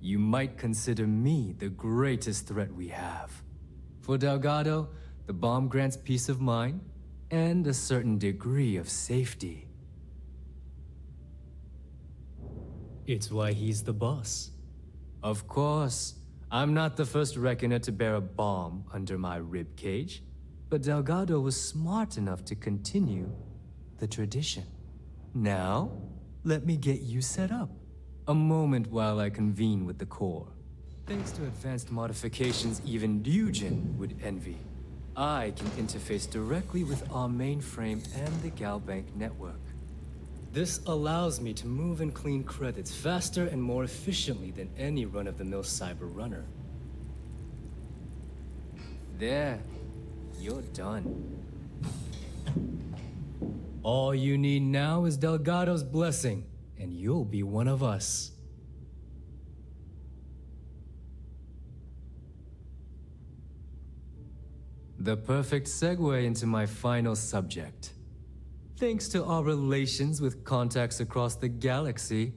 you might consider me the greatest threat we have. For Delgado, the bomb grants peace of mind and a certain degree of safety. It's why he's the boss. Of course, I'm not the first reckoner to bear a bomb under my ribcage, but Delgado was smart enough to continue the tradition. Now, let me get you set up. A moment while I convene with the core. Thanks to advanced modifications even Ryujin would envy, I can interface directly with our mainframe and the Galbank network. This allows me to move and clean credits faster and more efficiently than any run-of-the-mill cyber runner. There, you're done. All you need now is Delgado's blessing, and you'll be one of us. The perfect segue into my final subject. Thanks to our relations with contacts across the galaxy,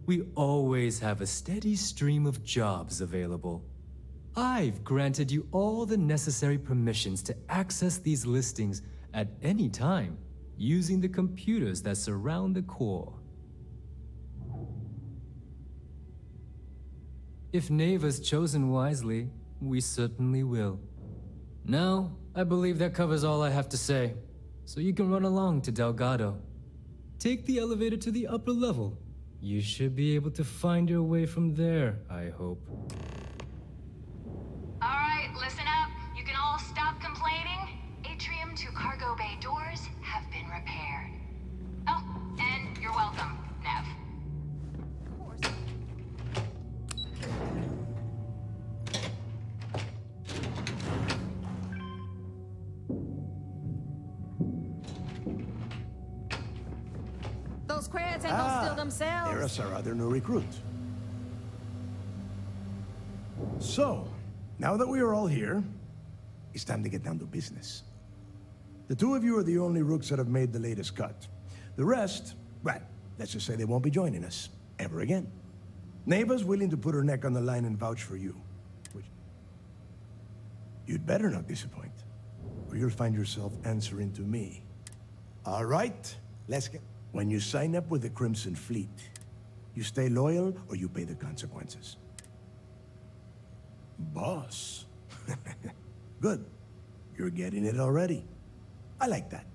we always have a steady stream of jobs available. I've granted you all the necessary permissions to access these listings at any time, using the computers that surround the core. If Neva's chosen wisely, we certainly will. Now, I believe that covers all I have to say, so you can run along to Delgado. Take the elevator to the upper level. You should be able to find your way from there, I hope. Alright, listen up. You can all stop complaining. Atrium to cargo bay doors have been repaired. Oh, and you're welcome, Nev. Those creds ain't gonna steal themselves. There's our other new recruit. So, now that we are all here, it's time to get down to business. The two of you are the only rooks that have made the latest cut. The rest, well, let's just say they won't be joining us ever again. Neva's willing to put her neck on the line and vouch for you, which you'd better not disappoint, or you'll find yourself answering to me. All right, let's get... When you sign up with the Crimson Fleet, you stay loyal or you pay the consequences. Boss. Good. You're getting it already. I like that.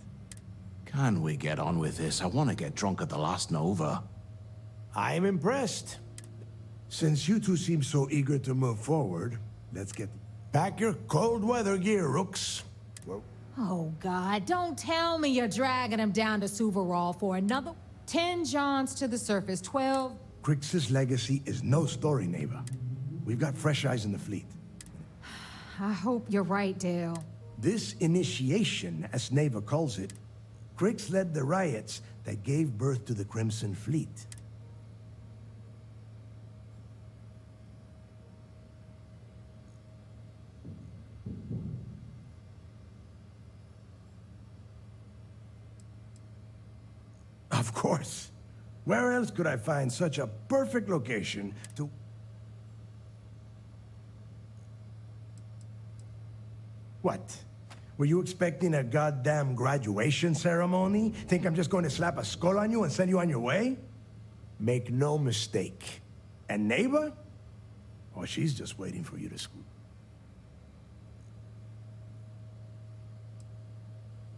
Can we get on with this? I want to get drunk at the last Nova. I'm impressed. Since you two seem so eager to move forward, let's get... Pack your cold weather gear, rooks. Oh, God, don't tell me you're dragging him down to Suvarall for another 10 jaunts to the surface, 12... Crix's legacy is no story, Neva. We've got fresh eyes in the fleet. I hope you're right, Dale. This initiation, as Neva calls it, Crix led the riots that gave birth to the Crimson Fleet. Of course. Where else could I find such a perfect location to... What? Were you expecting a goddamn graduation ceremony? Think I'm just going to slap a skull on you and send you on your way? Make no mistake. And Neva? Oh, she's just waiting for you to school.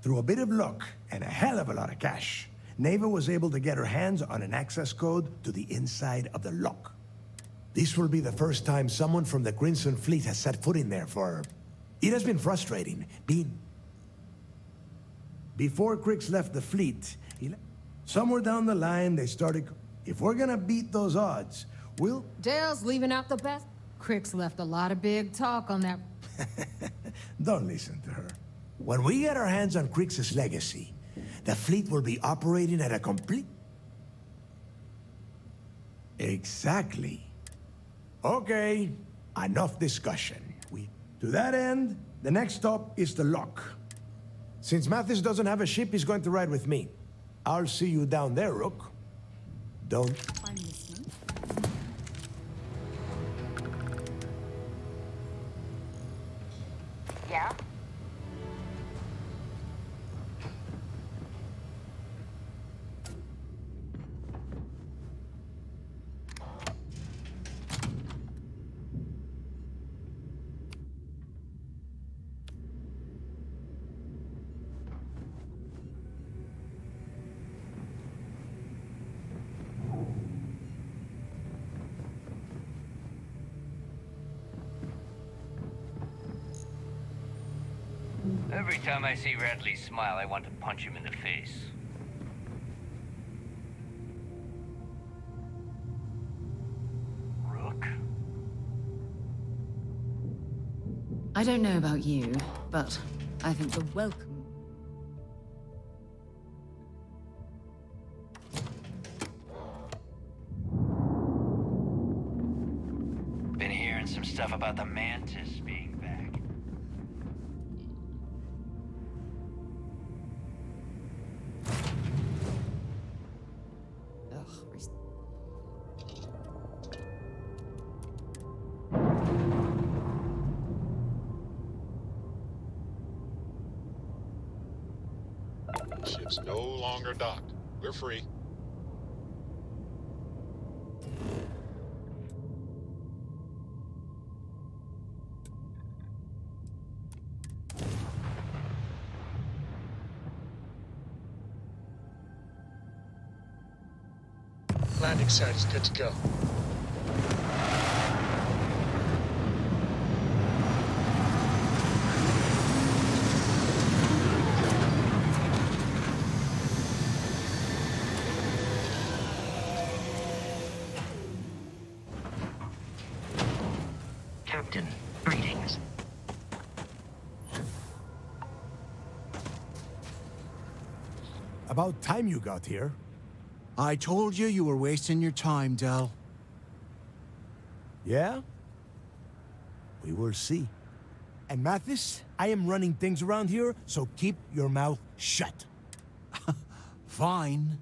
Through a bit of luck and a hell of a lot of cash, Neva was able to get her hands on an access code to the inside of the lock. This will be the first time someone from the Crimson Fleet has set foot in there for... It has been frustrating, Before Crix left the fleet, somewhere down the line they started... If we're gonna beat those odds, we'll... Dale's leaving out the best. Crix left a lot of big talk on that. Don't listen to her. When we get our hands on Crix's legacy, the fleet will be operating at a complete... Exactly. Okay, enough discussion. To that end, the next stop is the lock. Since Mathis doesn't have a ship, he's going to ride with me. I'll see you down there, Rook. Don't... I'm listening. Yeah? Every time I see Radley smile, I want to punch him in the face. Rook? I don't know about you, but I think the welcome. Been hearing some stuff about the Mantis being back. Ship's no longer docked. We're free. Landing site is good to go. Captain, greetings. About time you got here. I told you you were wasting your time, Del. Yeah? We will see. And Mathis, I am running things around here, so keep your mouth shut. Fine.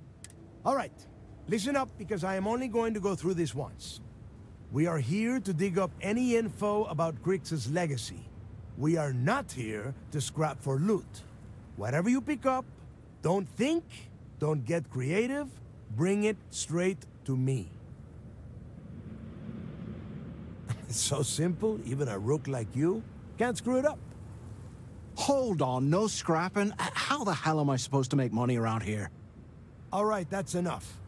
All right, listen up, because I am only going to go through this once. We are here to dig up any info about Grix's legacy. We are not here to scrap for loot. Whatever you pick up, don't think, don't get creative, bring it straight to me. It's so simple, even a rook like you can't screw it up. Hold on, no scrapping. How the hell am I supposed to make money around here? All right, that's enough.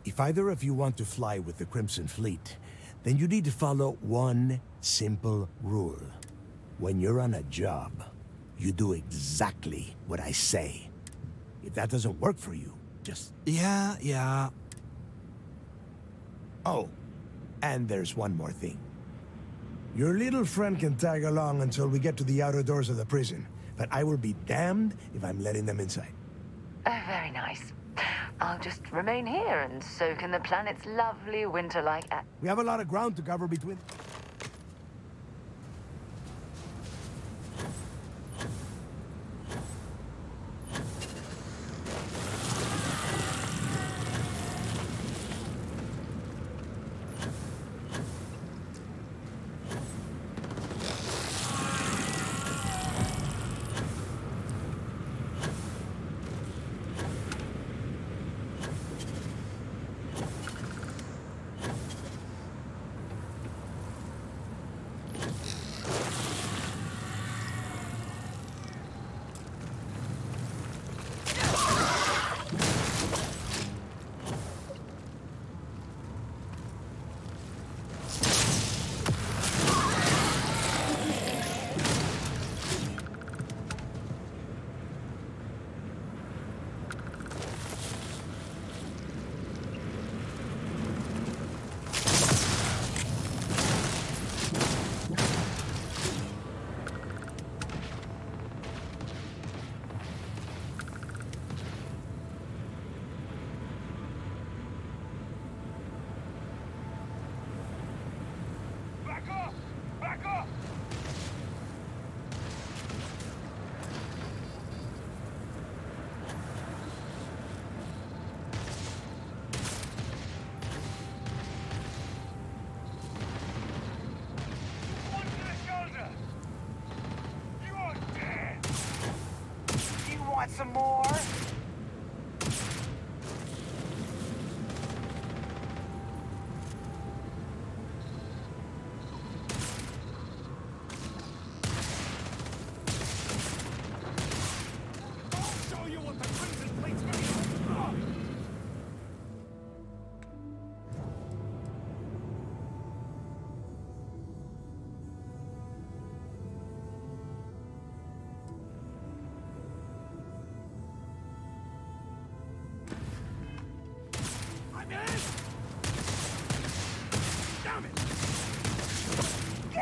If either of you want to fly with the Crimson Fleet, then you need to follow one simple rule. When you're on a job, you do exactly what I say. If that doesn't work for you, just... Yeah. Oh, and there's one more thing. Your little friend can tag along until we get to the outer doors of the prison, but I will be damned if I'm letting them inside. Very nice. I'll just remain here and soak in the planet's lovely winter-like atmosphere. We have a lot of ground to cover between... Want some more? I'll show you what the Crimson Fleet's made of.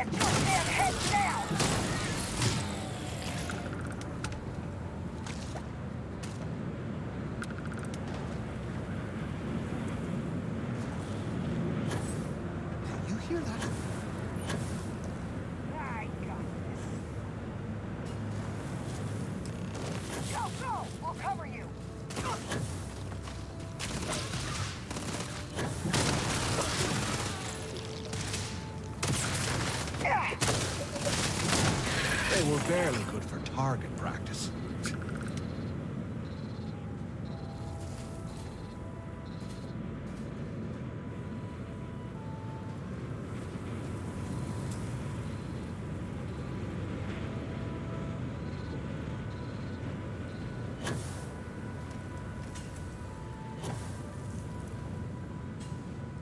Get your damn head down! You hear that? I got this. Go, go! We'll cover you! They were barely good for target practice.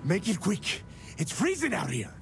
Make it quick. It's freezing out here.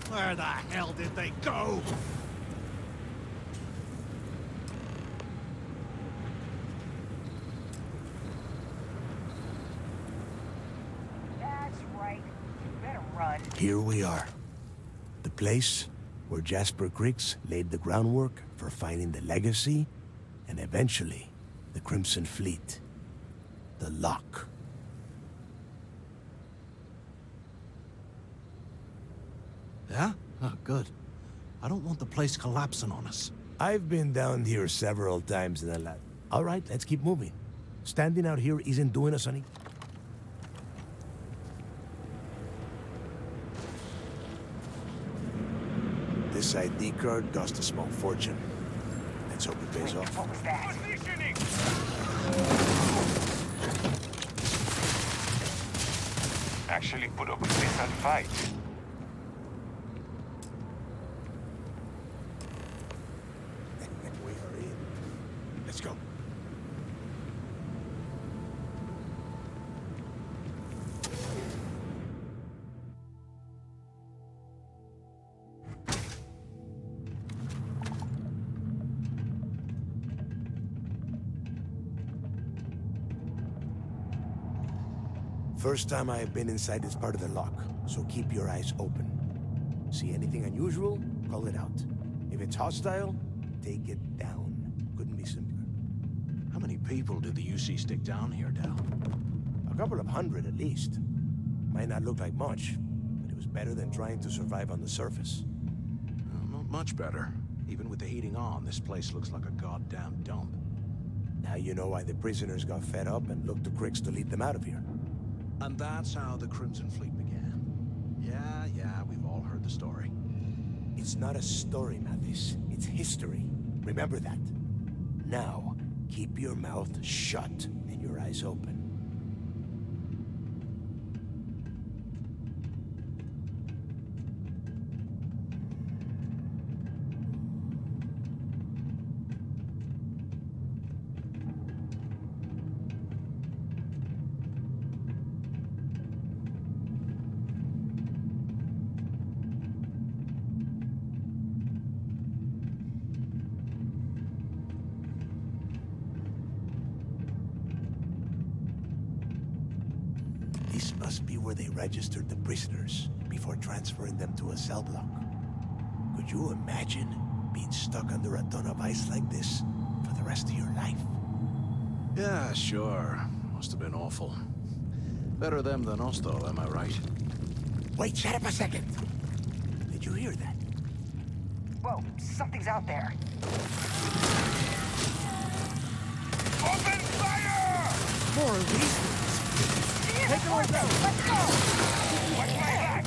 Where the hell did they go? That's right. You better run. Here we are. The place where Jasper Griggs laid the groundwork for finding the legacy and eventually the Crimson Fleet. The Lock. Yeah? Oh, good. I don't want the place collapsing on us. I've been down here several times in the lab. All right, let's keep moving. Standing out here isn't doing us any... This ID card cost a small fortune. Let's hope it pays off. What was that? Positioning! Actually put up with this and fight. We are in. Let's go. First time I have been inside this part of the lock, so keep your eyes open. See anything unusual, call it out. If it's hostile, take it down. Couldn't be simpler. How many people did the UC stick down here, Del? A couple of hundred at least. Might not look like much, but it was better than trying to survive on the surface. Well, not much better. Even with the heating on, this place looks like a goddamn dump. Now you know why the prisoners got fed up and looked to Griggs to lead them out of here. And that's how the Crimson Fleet began. Yeah, we've all heard the story. It's not a story, Mathis. It's history. Remember that. Now, keep your mouth shut and your eyes open. This must be where they registered the prisoners before transferring them to a cell block. Could you imagine being stuck under a ton of ice like this for the rest of your life? Yeah, sure. Must have been awful. Better them than us, though, am I right? Wait, shut up a second. Did you hear that? Whoa, something's out there. Open fire! More of these things. Take it away, let's go! Watch my back!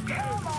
Come on!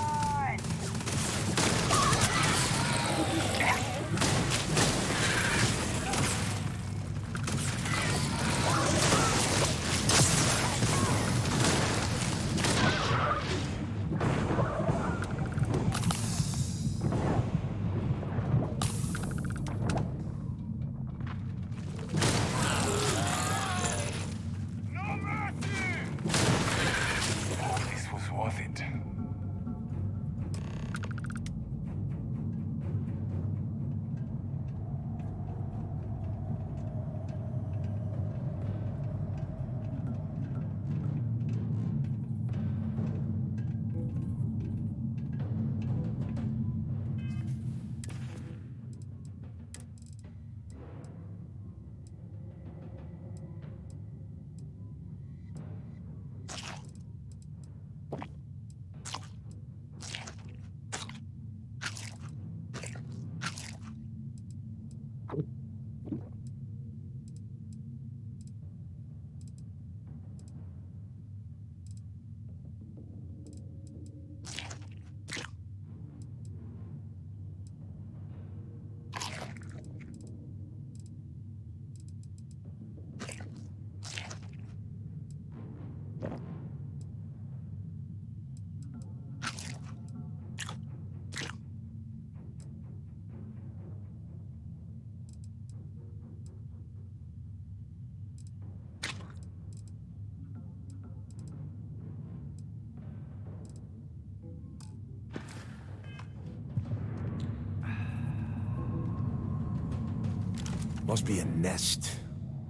Must be a nest.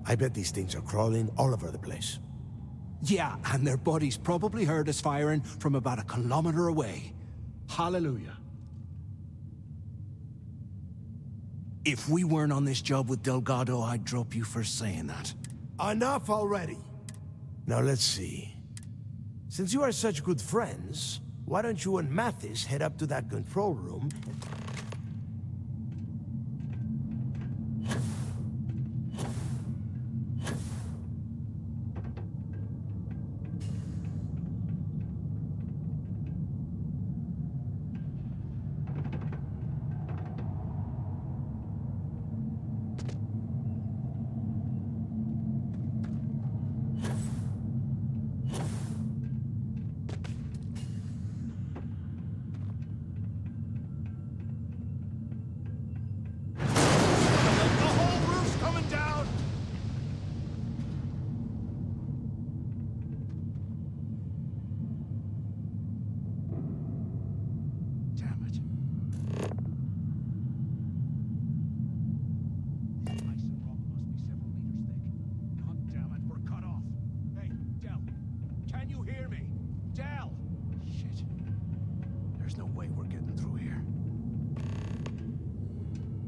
I bet these things are crawling all over the place. Yeah, and their buddies probably heard us firing from about a kilometer away. Hallelujah. If we weren't on this job with Delgado, I'd drop you for saying that. Enough already. Now let's see. Since you are such good friends, why don't you and Mathis head up to that control room?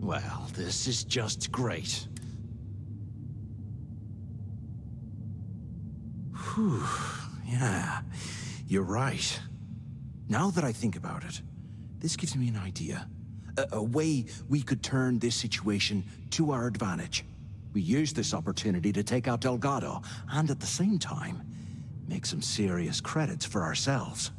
Well, this is just great. Whew, yeah, you're right. Now that I think about it, this gives me an idea. A way we could turn this situation to our advantage. We use this opportunity to take out Delgado, and at the same time, make some serious credits for ourselves.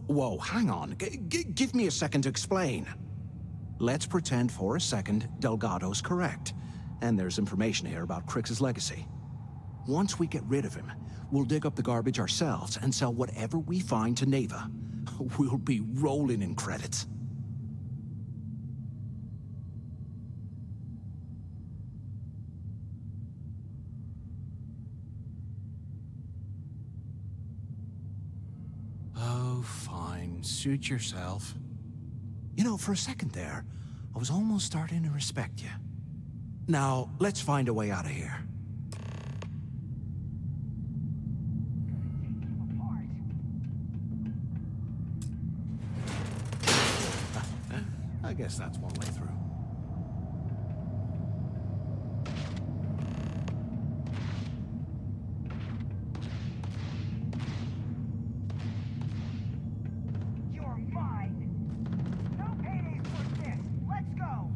Whoa, hang on. Give me a second to explain. Let's pretend for a second Delgado's correct, and there's information here about Crix's legacy. Once we get rid of him, we'll dig up the garbage ourselves and sell whatever we find to Neva. We'll be rolling in credits. Oh, fine. Suit yourself. You know, for a second there, I was almost starting to respect you. Now, let's find a way out of here. I guess that's one way through. You're mine. No paydays for this. Let's go.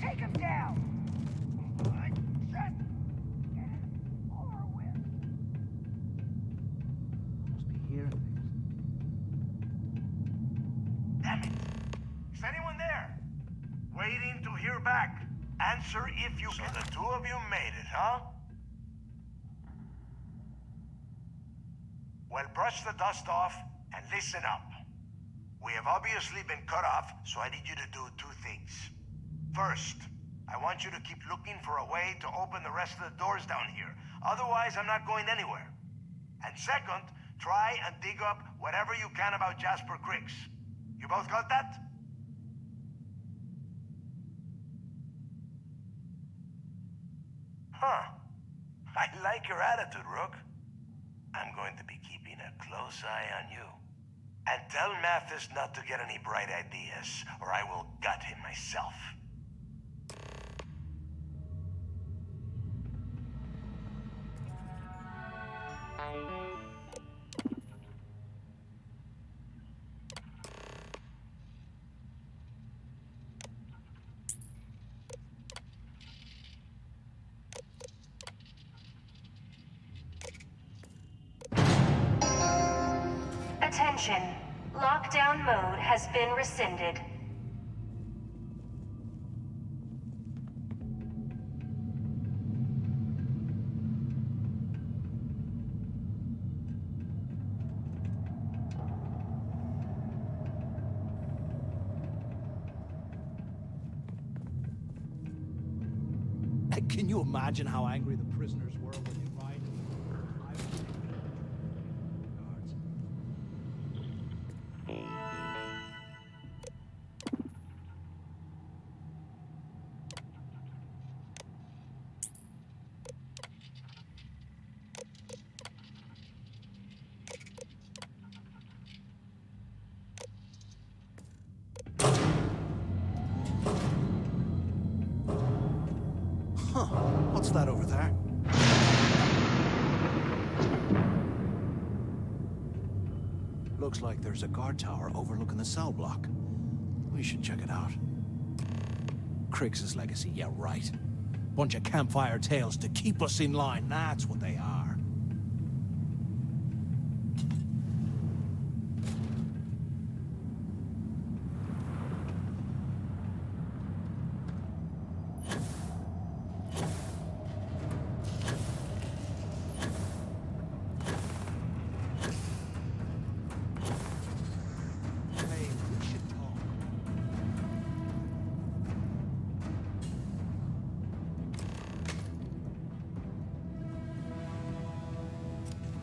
Take him down. Damn it! Is anyone there? Waiting to hear back. Answer if you can. So the two of you made it, huh? Well, brush the dust off and listen up. We have obviously been cut off, so I need you to do two things. First, I want you to keep looking for a way to open the rest of the doors down here. Otherwise, I'm not going anywhere. And second, try and dig up whatever you can about Jasper Crix. You both got that? Huh. I like your attitude, Rook. I'm going going to be keeping a close eye on you. And tell Mathis not to get any bright ideas, or I will gut him myself. Attention. Lockdown mode has been rescinded. Can you imagine how angry the prisoners were when they arrived? What's that over there? Looks like there's a guard tower overlooking the cell block. We should check it out. Criggs's legacy, yeah, right. Bunch of campfire tales to keep us in line, that's what they are.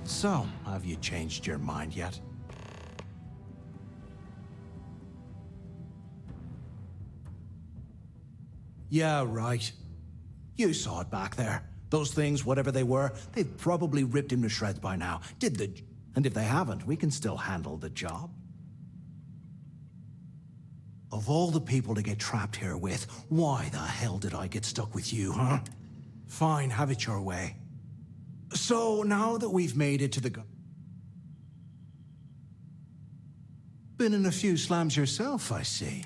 So, have you changed your mind yet? Yeah, right. You saw it back there. Those things, whatever they were, they've probably ripped him to shreds by now. And if they haven't, we can still handle the job. Of all the people to get trapped here with, why the hell did I get stuck with you, huh? Fine, have it your way. So, now that we've made it to the been in a few slams yourself, I see.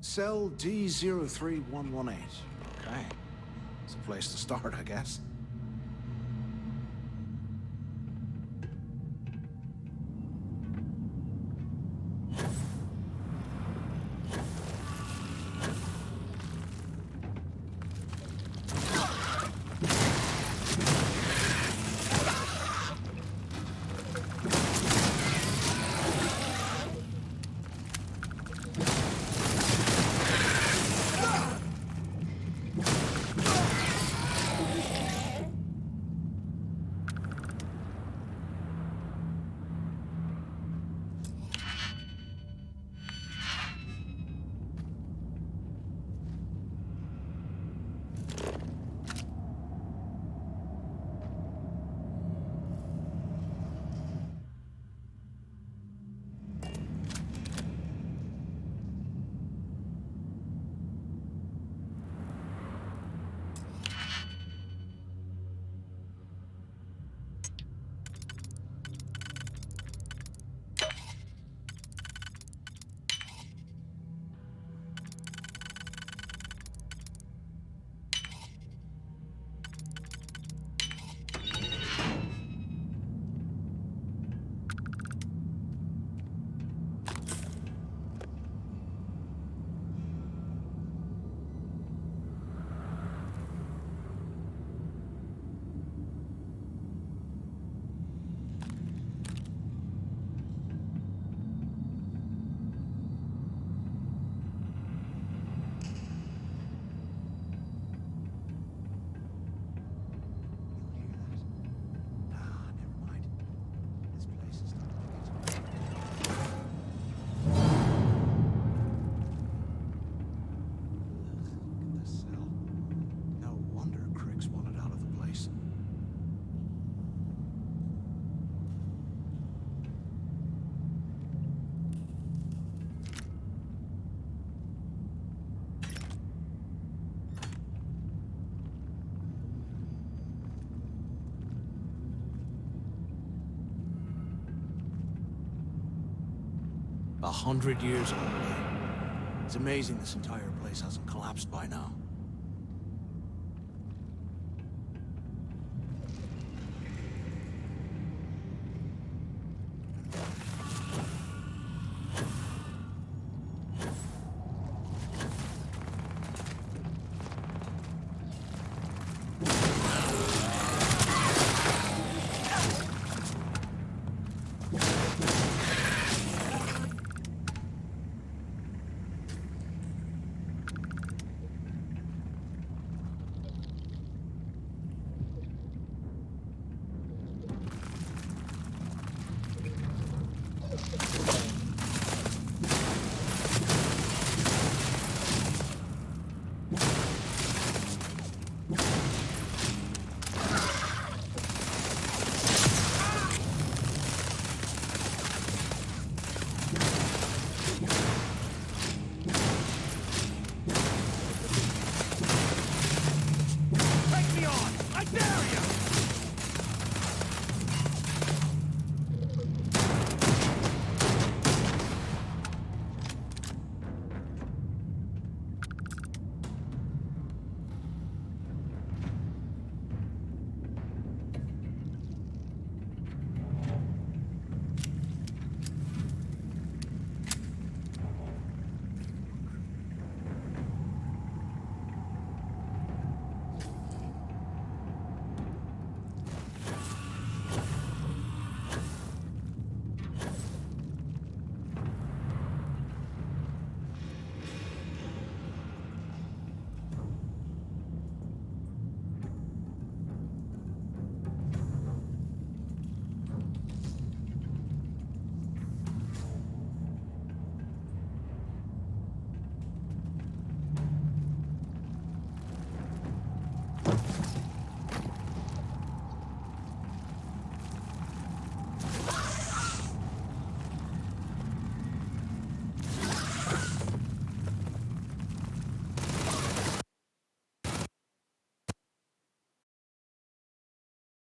Cell D03118. Okay. It's a place to start, I guess. 100 years old. It's amazing this entire place hasn't collapsed by now.